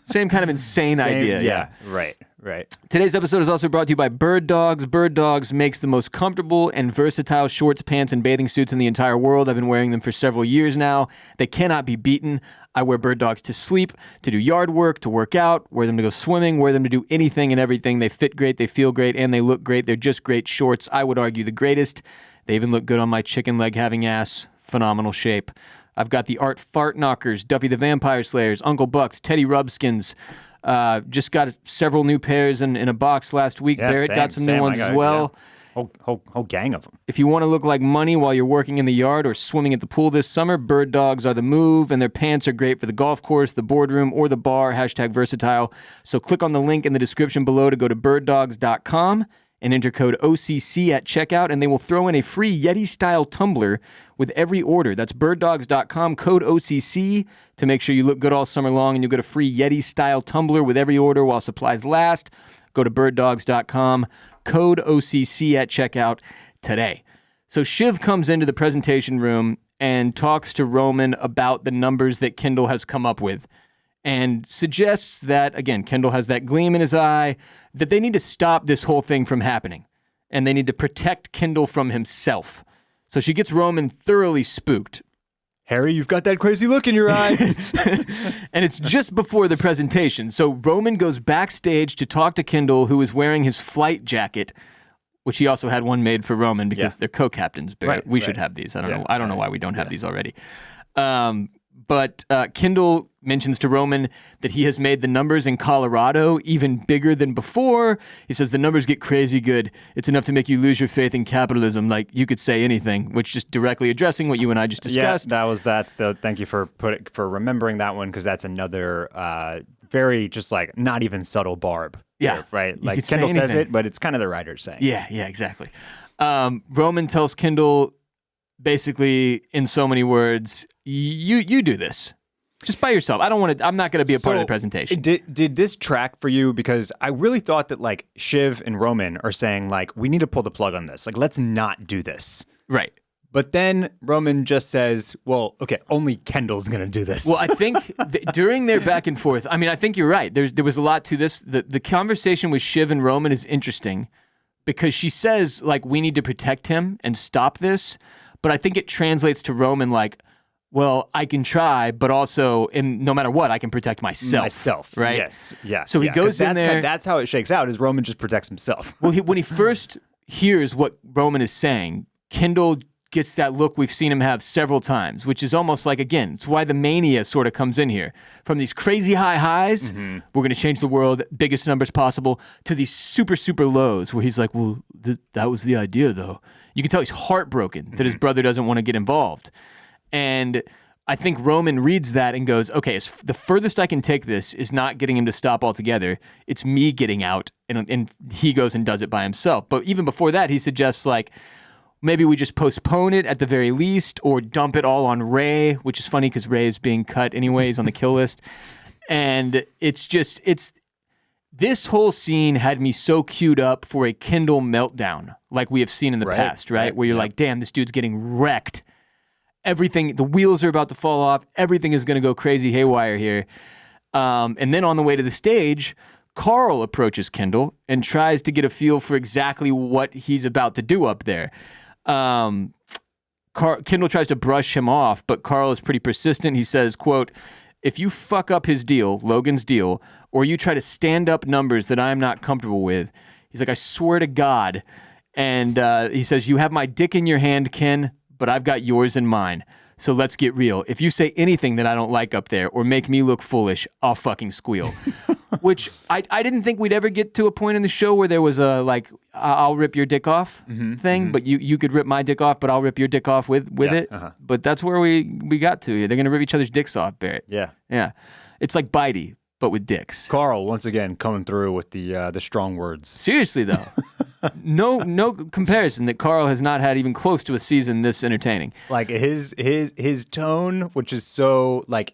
Same kind of insane idea. Yeah. Right. Today's episode is also brought to you by Bird Dogs. Bird Dogs makes the most comfortable and versatile shorts, pants, and bathing suits in the entire world. I've been wearing them for several years now. They cannot be beaten. I wear Bird Dogs to sleep, to do yard work, to work out, wear them to go swimming, wear them to do anything and everything. They fit great, they feel great, and they look great. They're just great shorts. I would argue the greatest. They even look good on my chicken leg having ass. Phenomenal shape. I've got the Art Fart Knockers, Duffy the Vampire Slayers, Uncle Bucks, Teddy Rubskins. Just got several new pairs in a box last week. Barrett got some new ones as well. Whole gang of them. If you want to look like money while you're working in the yard or swimming at the pool this summer, Bird Dogs are the move, and their pants are great for the golf course, the boardroom, or the bar. #versatile. So click on the link in the description below to go to birddogs.com and enter code OCC at checkout, and they will throw in a free Yeti-style tumbler with every order. That's birddogs.com, code OCC, to make sure you look good all summer long, and you'll get a free Yeti-style tumbler with every order while supplies last. Go to birddogs.com, code OCC at checkout today. So Shiv comes into the presentation room and talks to Roman about the numbers that Kendall has come up with, and suggests that, again, Kendall has that gleam in his eye, that they need to stop this whole thing from happening, and they need to protect Kendall from himself. So she gets Roman thoroughly spooked. Harry, you've got that crazy look in your eye. And it's just before the presentation. So Roman goes backstage to talk to Kendall, who is wearing his flight jacket, which he also had one made for Roman because they're co-captains. We should have these. I don't know. I don't know why we don't have these already. But Kendall mentions to Roman that he has made the numbers in Colorado even bigger than before. He says the numbers get crazy good. It's enough to make you lose your faith in capitalism. Like, you could say anything, which just directly addressing what you and I just discussed. Yeah, thank you for remembering that one, because that's another very just like not even subtle barb. Yeah. Here, right? Like Kendall says it, but it's kind of the writer saying. Yeah, exactly. Roman tells Kendall, basically, in so many words, you do this just by yourself. I'm not going to be a part of the presentation. Did this track for you? Because I really thought that like Shiv and Roman are saying like, we need to pull the plug on this. Like, let's not do this. Right. But then Roman just says, well, okay, only Kendall's going to do this. Well, I think during their back and forth, I mean, I think you're right. There was a lot to this. The conversation with Shiv and Roman is interesting because she says, like, we need to protect him and stop this. But I think it translates to Roman like, well, I can try, but also, no matter what, I can protect myself. Right? Yes. Yeah. So he goes in there. That's how it shakes out, is Roman just protects himself. Well, when he first hears what Roman is saying, Kendall gets that look we've seen him have several times, which is almost like, again, it's why the mania sort of comes in here. From these crazy high highs, we're going to change the world, biggest numbers possible, to these super, super lows where he's like, well, that was the idea, though. You can tell he's heartbroken that his brother doesn't want to get involved. And I think Roman reads that and goes, okay, the furthest I can take this is not getting him to stop altogether. It's me getting out. And he goes and does it by himself. But even before that, he suggests, like, maybe we just postpone it at the very least, or dump it all on Ray, which is funny because Ray is being cut anyways on the kill list. And this whole scene had me so queued up for a Kendall meltdown, like we have seen in the past, right? Where you're like, damn, this dude's getting wrecked. Everything, the wheels are about to fall off. Everything is going to go crazy haywire here. And then on the way to the stage, Carl approaches Kendall and tries to get a feel for exactly what he's about to do up there. Kendall tries to brush him off, but Carl is pretty persistent. He says, quote, if you fuck up his deal, Logan's deal, or you try to stand up numbers that I'm not comfortable with, he's like, I swear to God. And he says, you have my dick in your hand, Ken, but I've got yours in mine. So let's get real. If you say anything that I don't like up there or make me look foolish, I'll fucking squeal. Which I didn't think we'd ever get to a point in the show where there was a, like, I'll rip your dick off thing, but you could rip my dick off, but I'll rip your dick off with it. But that's where we got to. They're going to rip each other's dicks off, Barrett. Yeah. Yeah. It's like bitey, but with dicks. Carl, once again, coming through with the strong words. Seriously, though. No comparison that Carl has not had even close to a season this entertaining. Like his tone, which is so like,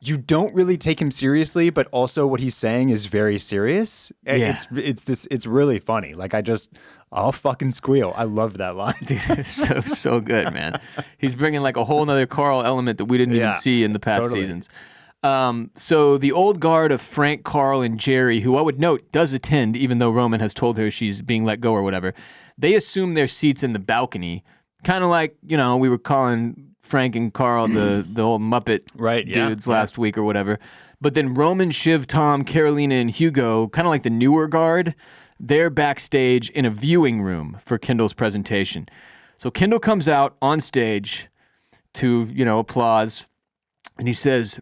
you don't really take him seriously, but also what he's saying is very serious. Yeah. It's really funny. Like I'll fucking squeal. I love that line. Dude, it's so good, man. He's bringing like a whole nother Carl element that we didn't even see in the past seasons. So the old guard of Frank, Carl, and Jerry, who I would note does attend, even though Roman has told her she's being let go or whatever, they assume their seats in the balcony, kind of like, we were calling Frank and Carl the old Muppet dudes last week or whatever. But then Roman, Shiv, Tom, Carolina, and Hugo, kind of like the newer guard, they're backstage in a viewing room for Kendall's presentation. So Kendall comes out on stage to, applause, and he says,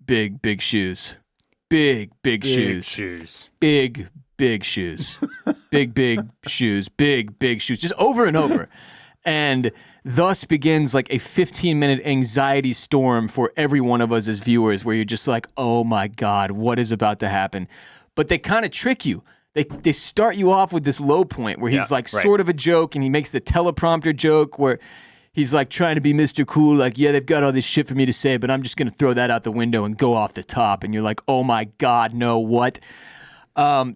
big shoes. Big shoes. Big shoes. Big shoes. Big shoes. Just over and over. And thus begins like a 15-minute anxiety storm for every one of us as viewers, where you're just like, oh my God, what is about to happen? But they kind of trick you. They start you off with this low point where he's sort of a joke, and he makes the teleprompter joke where he's like trying to be Mr. Cool, like, yeah, they've got all this shit for me to say, but I'm just going to throw that out the window and go off the top. And you're like, oh my God, no, what?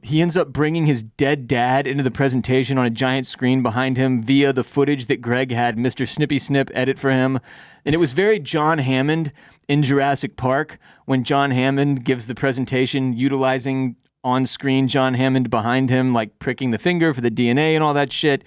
He ends up bringing his dead dad into the presentation on a giant screen behind him via the footage that Greg had Mr. Snippy Snip edit for him. And it was very John Hammond in Jurassic Park when John Hammond gives the presentation utilizing on-screen John Hammond behind him, like pricking the finger for the DNA and all that shit.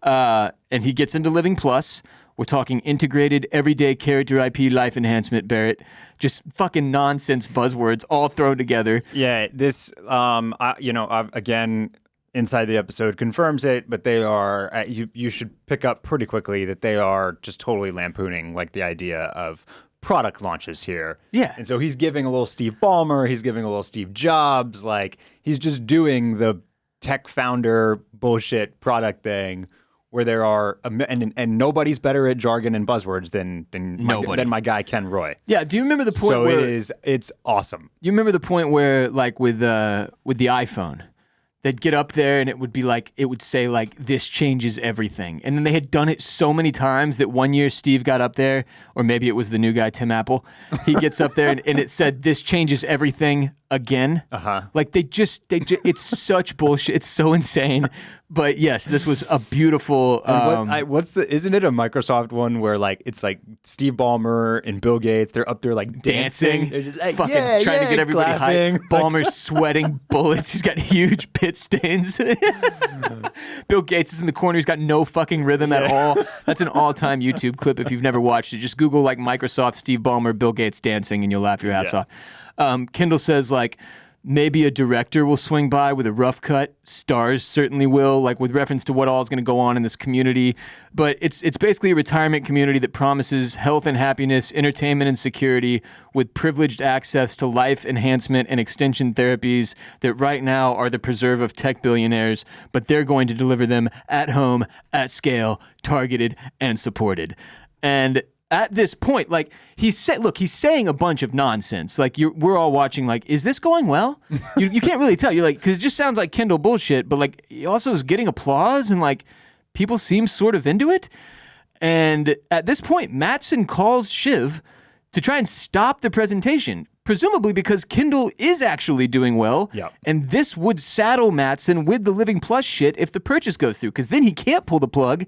And he gets into Living Plus. We're talking integrated, everyday character IP life enhancement, Barrett. Just fucking nonsense buzzwords all thrown together. Yeah, this, again, inside the episode confirms it, but they are, you should pick up pretty quickly that they are just totally lampooning, like, the idea of product launches here. Yeah. And so he's giving a little Steve Ballmer, he's giving a little Steve Jobs, like he's just doing the tech founder bullshit product thing where there are and nobody's better at jargon and buzzwords than my guy Ken Roy. Yeah, do you remember the point so where it's awesome. You remember the point where like with the iPhone, they'd get up there and it would say like, this changes everything. And then they had done it so many times that one year Steve got up there, or maybe it was the new guy, Tim Apple. He gets up there and it said, this changes everything again. Like it's such bullshit. It's so insane. But yes, this was a beautiful. Isn't it a Microsoft one where like it's like Steve Ballmer and Bill Gates? They're up there like dancing. They're just like, fucking trying to get everybody hyped. Ballmer's sweating bullets. He's got huge pit stains. Bill Gates is in the corner. He's got no fucking rhythm at all. That's an all-time YouTube clip. If you've never watched it, just Google like Microsoft, Steve Ballmer, Bill Gates dancing, and you'll laugh your ass off. Kendall says like, maybe a director will swing by with a rough cut. Stars certainly will, like with reference to what all is going to go on in this community. But it's basically a retirement community that promises health and happiness, entertainment and security, with privileged access to life enhancement and extension therapies that right now are the preserve of tech billionaires, but they're going to deliver them at home, at scale, targeted, and supported. And at this point, like he's saying a bunch of nonsense. Like we're all watching. Like, is this going well? You can't really tell. You're like, because it just sounds like Kendall bullshit. But like, he also is getting applause, and like people seem sort of into it. And at this point, Matson calls Shiv to try and stop the presentation, presumably because Kendall is actually doing well. Yep. And this would saddle Matson with the Living Plus shit if the purchase goes through, because then he can't pull the plug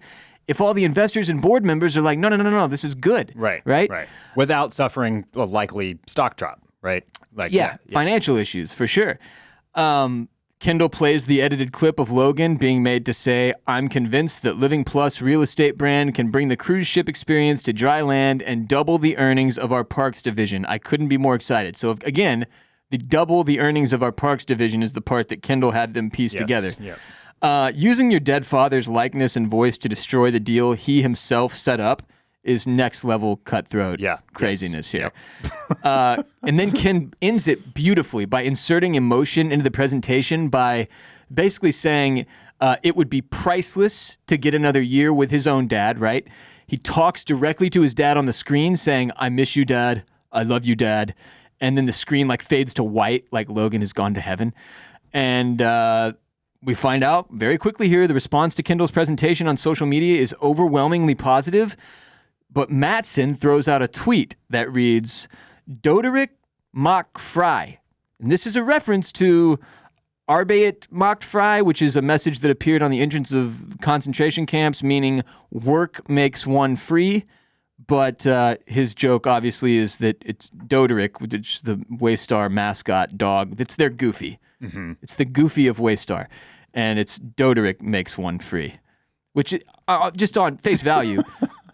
if all the investors and board members are like, no, this is good. Right. Right? Without suffering a likely stock drop, right? Like financial issues, for sure. Kendall plays the edited clip of Logan being made to say, I'm convinced that Living Plus real estate brand can bring the cruise ship experience to dry land and double the earnings of our parks division. I couldn't be more excited. So again, the double the earnings of our parks division is the part that Kendall had them piece together. Yep. Using your dead father's likeness and voice to destroy the deal he himself set up is next level cutthroat craziness here. Yep. And then Ken ends it beautifully by inserting emotion into the presentation by basically saying it would be priceless to get another year with his own dad, right? He talks directly to his dad on the screen saying, I miss you, Dad. I love you, Dad. And then the screen like fades to white, like Logan has gone to heaven. And we find out very quickly here the response to Kendall's presentation on social media is overwhelmingly positive, but Matson throws out a tweet that reads, Doderick macht frei. And this is a reference to Arbeit macht frei, which is a message that appeared on the entrance of concentration camps, meaning work makes one free. But his joke, obviously, is that it's Doderick, which is the Waystar mascot dog. It's their Goofy. Mm-hmm. It's the Goofy of Waystar. And it's Doderick makes one free. Which, just on face value,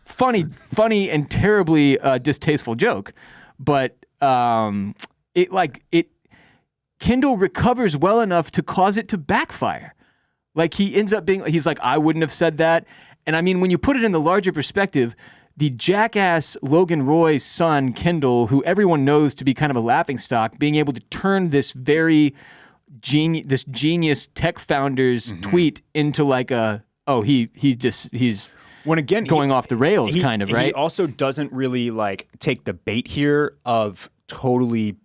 funny and terribly distasteful joke. But Kendall recovers well enough to cause it to backfire. Like, he ends up he's like, I wouldn't have said that. And I mean, when you put it in the larger perspective, the jackass Logan Roy's son, Kendall, who everyone knows to be kind of a laughingstock, being able to turn this very genius tech founder's tweet into like he's when again going off the rails, kind of, right? He also doesn't really like take the bait here of totally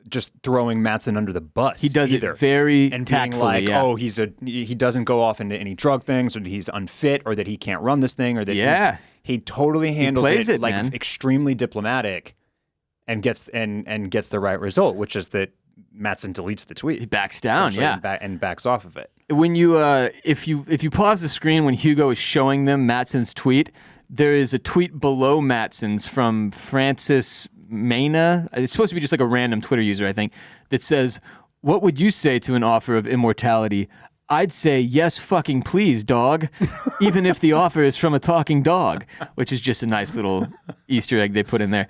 just throwing Matson under the bus. He does either. It very and tactfully, being like, he doesn't go off into any drug things, or that he's unfit, or that he can't run this thing, or that he totally handles it like man. Extremely diplomatic, and gets the right result, which is that Matson deletes the tweet. He backs down, and backs off of it. When you if you pause the screen when Hugo is showing them Matson's tweet, there is a tweet below Matson's from Francis Mena. It's supposed to be just like a random Twitter user, I think, that says, "What would you say to an offer of immortality?" I'd say, yes, fucking please, dog, even if the offer is from a talking dog, which is just a nice little Easter egg they put in there.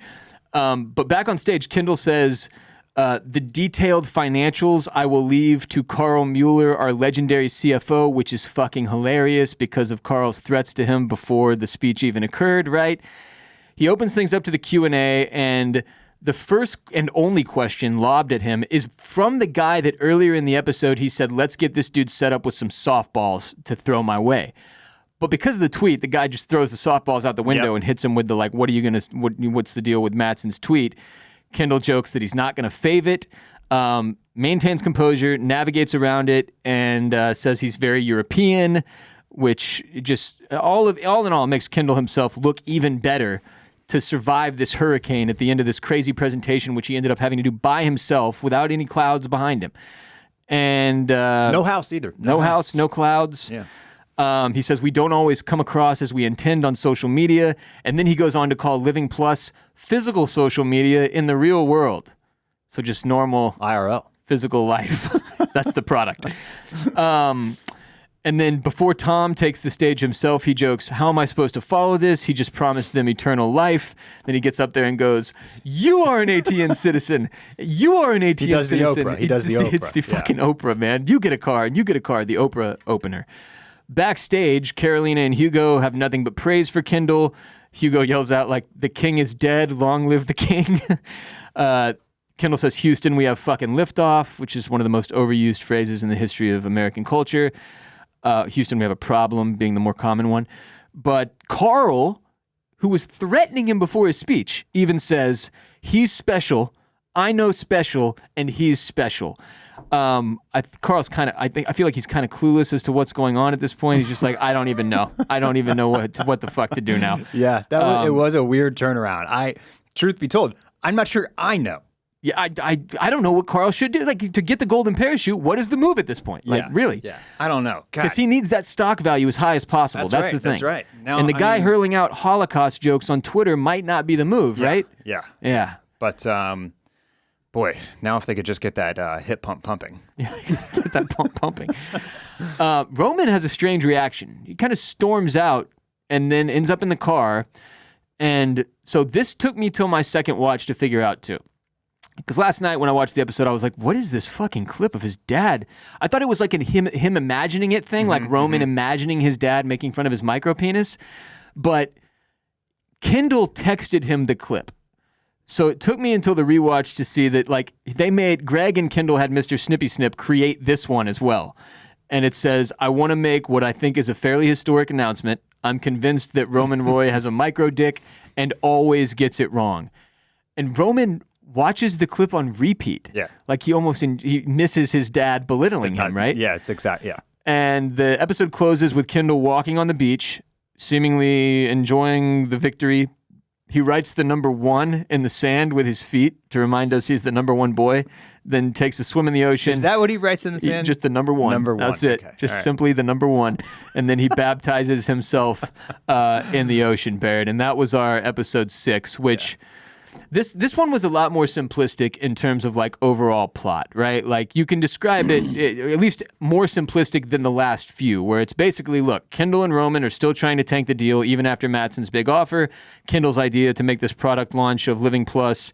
But back on stage, Kendall says, the detailed financials I will leave to Carl Mueller, our legendary CFO, which is fucking hilarious because of Carl's threats to him before the speech even occurred, right? He opens things up to the Q&A, and the first and only question lobbed at him is from the guy that earlier in the episode he said, let's get this dude set up with some softballs to throw my way. But because of the tweet, the guy just throws the softballs out the window and hits him with the, like, what's the deal with Matson's tweet? Kendall jokes that he's not going to fave it, maintains composure, navigates around it, and says he's very European, which just all in all makes Kendall himself look even better to survive this hurricane at the end of this crazy presentation, which he ended up having to do by himself without any clouds behind him. And no house either. No house, no clouds. Yeah. He says we don't always come across as we intend on social media. And then he goes on to call Living Plus physical social media in the real world. So just normal IRL. Physical life. That's the product. And then before Tom takes the stage himself, he jokes, how am I supposed to follow this? He just promised them eternal life. Then he gets up there and goes, you are an ATN citizen. You are an ATN citizen. He does the Oprah. He does the Oprah. It's the fucking Oprah, man. You get a car, and you get a car, the Oprah opener. Backstage, Carolina and Hugo have nothing but praise for Kendall. Hugo yells out, like, the king is dead, long live the king. Kendall says, Houston, we have fucking liftoff, which is one of the most overused phrases in the history of American culture. Houston, we have a problem, being the more common one. But Carl, who was threatening him before his speech, even says, he's special, I know special, and he's special. Carl's kind of, I feel like he's kind of clueless as to what's going on at this point. He's just like, I don't even know. I don't even know what the fuck to do now. Yeah, it was a weird turnaround. Truth be told, I'm not sure I know. Yeah, I don't know what Carl should do. Like, to get the golden parachute, what is the move at this point? Like, really? Yeah, I don't know. Because he needs that stock value as high as possible. That's the thing. That's right. Now, and the guy hurling out Holocaust jokes on Twitter might not be the move, right? Yeah. But, boy, now if they could just get that hip pump pumping. Get that pump pumping. Roman has a strange reaction. He kind of storms out and then ends up in the car. And so this took me till my second watch to figure out, too. Because last night when I watched the episode, I was like, what is this fucking clip of his dad? I thought it was like him imagining it thing, like Roman imagining his dad making fun of his micro penis. But Kendall texted him the clip. So it took me until the rewatch to see that, like, Greg and Kendall had Mr. Snippy Snip create this one as well. And it says, I want to make what I think is a fairly historic announcement. I'm convinced that Roman Roy has a micro dick and always gets it wrong. And Roman watches the clip on repeat. Yeah. Like he misses his dad belittling him, right? Yeah, it's exact. Yeah. And the episode closes with Kendall walking on the beach, seemingly enjoying the victory. He writes the number 1 in the sand with his feet to remind us he's the number 1 boy, then takes a swim in the ocean. Is that what he writes in the sand? Just the number 1. Number 1. That's it. Okay. Just simply the number 1. And then he baptizes himself in the ocean, Barrett. And that was our episode 6, which... This one was a lot more simplistic in terms of, like, overall plot, right? Like, you can describe it at least more simplistic than the last few, where it's basically, look, Kendall and Roman are still trying to tank the deal even after Matson's big offer. Kendall's idea to make this product launch of Living Plus,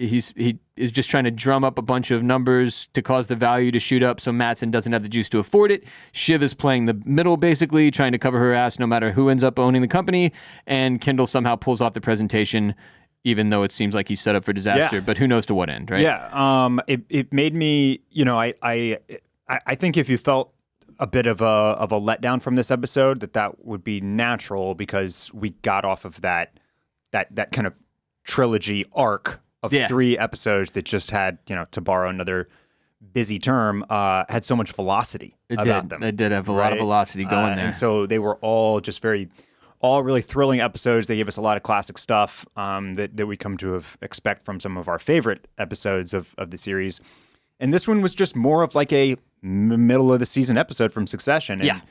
he is just trying to drum up a bunch of numbers to cause the value to shoot up so Matson doesn't have the juice to afford it. Shiv is playing the middle, basically, trying to cover her ass no matter who ends up owning the company. And Kendall somehow pulls off the presentation, even though it seems like he's set up for disaster. But who knows to what end, right? Yeah. It made me, I think if you felt a bit of a letdown from this episode, that would be natural because we got off of that kind of trilogy arc of 3 episodes that just had, to borrow another busy term, had so much velocity about them. It did have a lot of velocity going there. And so they were all just all really thrilling episodes. They gave us a lot of classic stuff that we come to expect from some of our favorite episodes of the series. And this one was just more of like a middle of the season episode from Succession. And,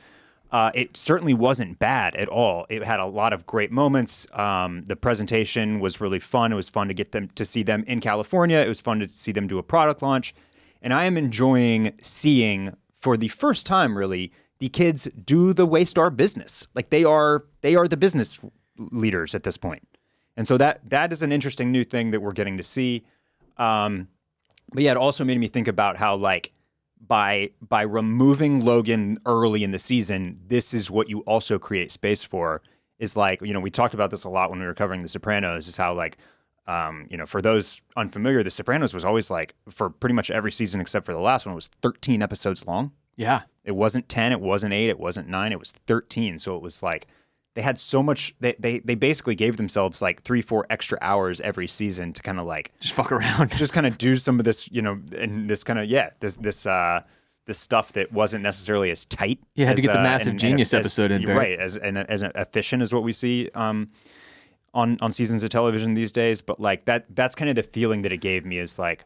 it certainly wasn't bad at all. It had a lot of great moments. The presentation was really fun. It was fun to see them in California. It was fun to see them do a product launch. And I am enjoying seeing, for the first time really, the kids do the Waystar business. Like they are the business leaders at this point. And so that is an interesting new thing that we're getting to see. But yeah, it also made me think about how, like, by removing Logan early in the season, this is what you also create space for. is like, we talked about this a lot when we were covering The Sopranos, is how like, for those unfamiliar, The Sopranos was always like, for pretty much every season except for the last one, it was 13 episodes long. Yeah. It wasn't 10, it wasn't 8, it wasn't 9, it was 13. So it was like, they had so much, they basically gave themselves like 3-4 extra hours every season to kind of like just fuck around, just kind of do some of this, and this kind of this stuff that wasn't necessarily as tight. You had to get the Massive Genius episode in, right? As efficient as what we see on seasons of television these days. But like that's kind of the feeling that it gave me, is like,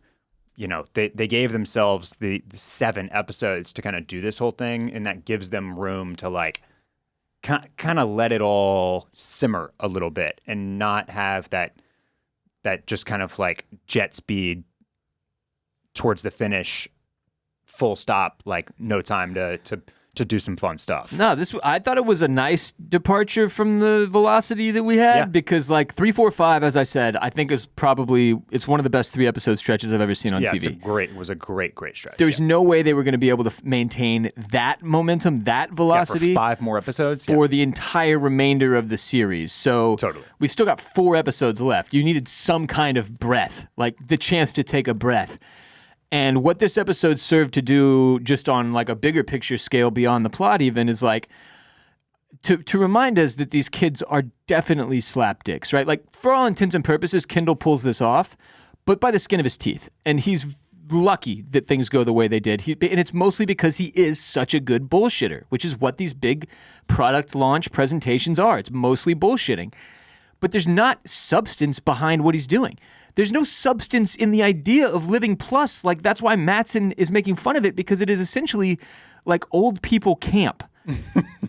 they gave themselves the 7 episodes to kind of do this whole thing, and that gives them room to like kind of let it all simmer a little bit and not have that just kind of like jet speed towards the finish, full stop, like no time to do some fun stuff. No, I thought it was a nice departure from the velocity that we had, because like 3, 4, 5, as I said, I think it's one of the best 3-episode stretches I've ever seen on TV. It was a great stretch. There's no way they were going to be able to maintain that momentum, that velocity for 5 more episodes for the entire remainder of the series. So totally. We still got 4 episodes left. You needed some kind of breath, like the chance to take a breath. And what this episode served to do, just on like a bigger picture scale beyond the plot even, is like to remind us that these kids are definitely slapdicks, right? Like, for all intents and purposes, Kendall pulls this off, but by the skin of his teeth. And he's lucky that things go the way they did. And it's mostly because he is such a good bullshitter, which is what these big product launch presentations are. It's mostly bullshitting. But there's not substance behind what he's doing. There's no substance in the idea of living plus. Like, that's why Matson is making fun of it, because it is essentially like old people camp,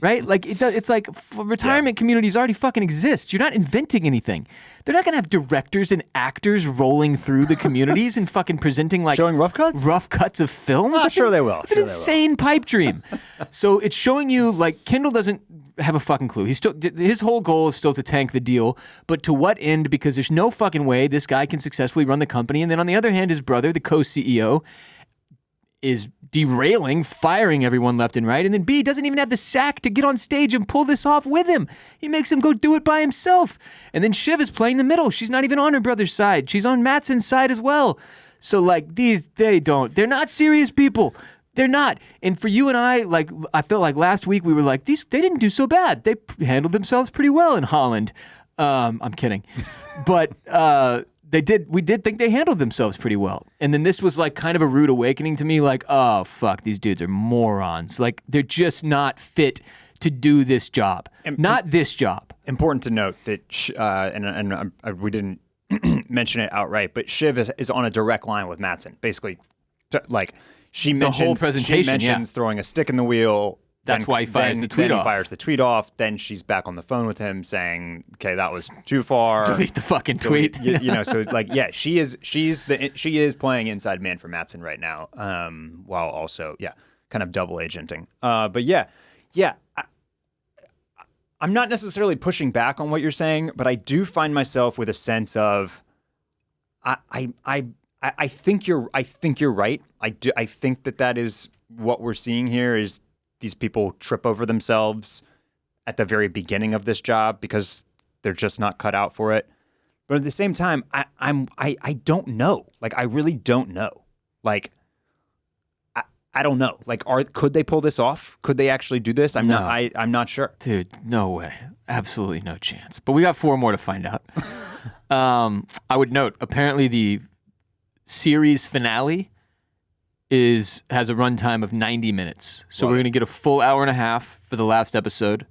right? Like, it's like retirement communities already fucking exist. You're not inventing anything. They're not going to have directors and actors rolling through the communities and fucking presenting like showing rough cuts of films. Sure they will. It's an insane pipe dream. So it's showing you like Kendall doesn't have a fucking clue. His whole goal is still to tank the deal, but to what end? Because there's no fucking way this guy can successfully run the company. And then on the other hand, his brother, the co-CEO, is derailing, firing everyone left and right. And then B doesn't even have the sack to get on stage and pull this off with him. He makes him go do it by himself. And then Shiv is playing the middle. She's not even on her brother's side. She's on Matson's side as well. So like they're not serious people. They're not. And for you and I, like, I felt like last week we were like, they didn't do so bad. They handled themselves pretty well in Holland. I'm kidding. But we did think they handled themselves pretty well. And then this was like kind of a rude awakening to me, like, oh, fuck, these dudes are morons. Like, they're just not fit to do this job. Not this job. Important to note that, we didn't mention it outright, but Shiv is on a direct line with Matson. Basically, she mentions throwing a stick in the wheel. That's why he fires the tweet off. He fires the tweet off. Then she's back on the phone with him saying, "Okay, that was too far. Delete the fucking tweet." So like, yeah, she is playing inside man for Matson right now, while also, kind of double agenting. But I'm not necessarily pushing back on what you're saying, but I do find myself with a sense of, I think you're right. I think that is what we're seeing here, is these people trip over themselves at the very beginning of this job because they're just not cut out for it. But at the same time, I don't know. Like, I really don't know. Like, I don't know. Like, could they pull this off? Could they actually do this? I'm not sure. Dude, no way. Absolutely no chance. But we got 4 more to find out. I would note, apparently the series finale has a runtime of 90 minutes. So we're going to get a full hour and a half for the last episode,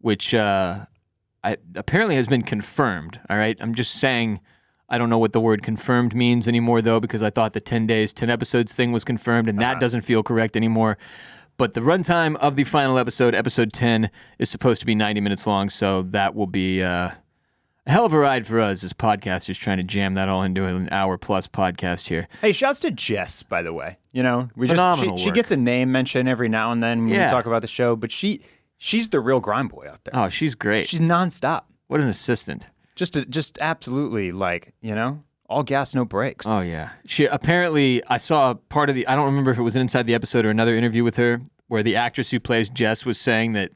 which apparently has been confirmed. All right. I'm just saying, I don't know what the word confirmed means anymore, though, because I thought the 10 days, 10 episodes thing was confirmed, and that doesn't feel correct anymore. But the runtime of the final episode, episode 10, is supposed to be 90 minutes long. So that will be a hell of a ride for us as podcasters trying to jam that all into an hour-plus podcast here. Hey, shouts to Jess, by the way. Phenomenal she gets a name mentioned every now and then when we talk about the show, but she's the real grind boy out there. Oh, she's great. She's nonstop. What an assistant. Just absolutely, like, all gas, no brakes. Oh, yeah. I saw part of I don't remember if it was inside the episode or another interview with her, where the actress who plays Jess was saying that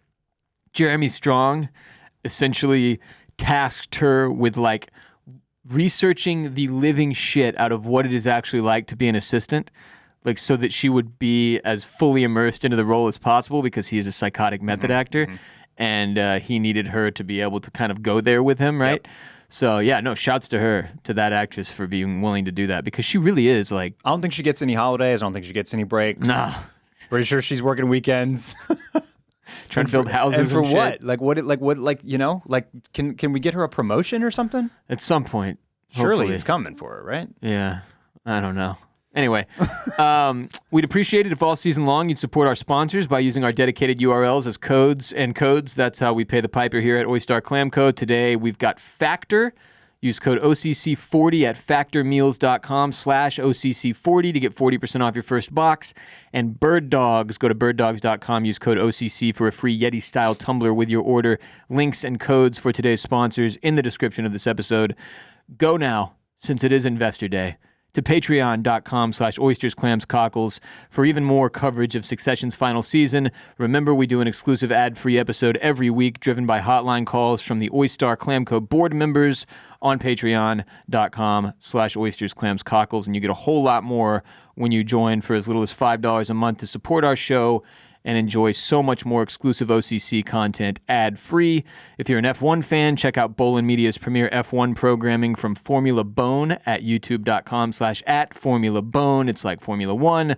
Jeremy Strong essentially tasked her with like researching the living shit out of what it is actually like to be an assistant, like so that she would be as fully immersed into the role as possible, because he is a psychotic method actor, and he needed her to be able to kind of go there with him, right? Yep. So yeah, no, shouts to her, to that actress, for being willing to do that, because she really is like... I don't think she gets any holidays. I don't think she gets any breaks. Nah. Pretty sure she's working weekends. Trying to build houses and for and what? shit. Like you know, like can we get her a promotion or something? At some point. Surely hopefully. it's coming for her, right? Yeah, I don't know. Anyway, we'd appreciate it if all season long you'd support our sponsors by using our dedicated URLs as codes. That's how we pay the piper here at Oyster Clam Co. Today we've got Factor. Use code OCC40 at factormeals.com/OCC40 to get 40% off your first box. And Bird Dogs. Go to birddogs.com. Use code OCC for a free Yeti-style tumbler with your order. Links and codes for today's sponsors in the description of this episode. Go now, since it is Investor Day, to patreon.com/oystersclamscockles for even more coverage of Succession's final season. Remember, we do an exclusive ad-free episode every week driven by hotline calls from the Oyster Clamco board members on patreon.com/oystersclamscockles, and you get a whole lot more when you join for as little as $5 a month to support our show and enjoy so much more exclusive OCC content ad-free. If you're an F1 fan, check out Bolin Media's premier F1 programming from Formula Bone at youtube.com/@Formula Bone. It's like Formula One,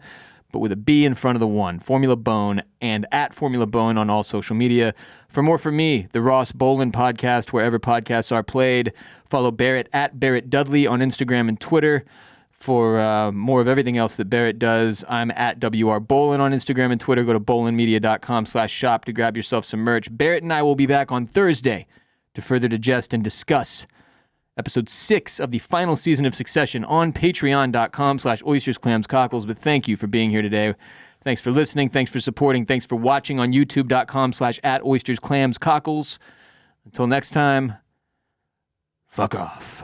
but with a B in front of the one. Formula Bone, and at Formula Bone on all social media. For more from me, the Ross Bolin Podcast, wherever podcasts are played. Follow Barrett at Barrett Dudley on Instagram and Twitter. For more of everything else that Barrett does, I'm at WR Bolin on Instagram and Twitter. Go to bolinmedia.com/shop to grab yourself some merch. Barrett and I will be back on Thursday to further digest and discuss episode 6 of the final season of Succession on patreon.com/oystersclamscockles. But thank you for being here today. Thanks for listening. Thanks for supporting. Thanks for watching on youtube.com/@oystersclamscockles. Until next time, fuck off.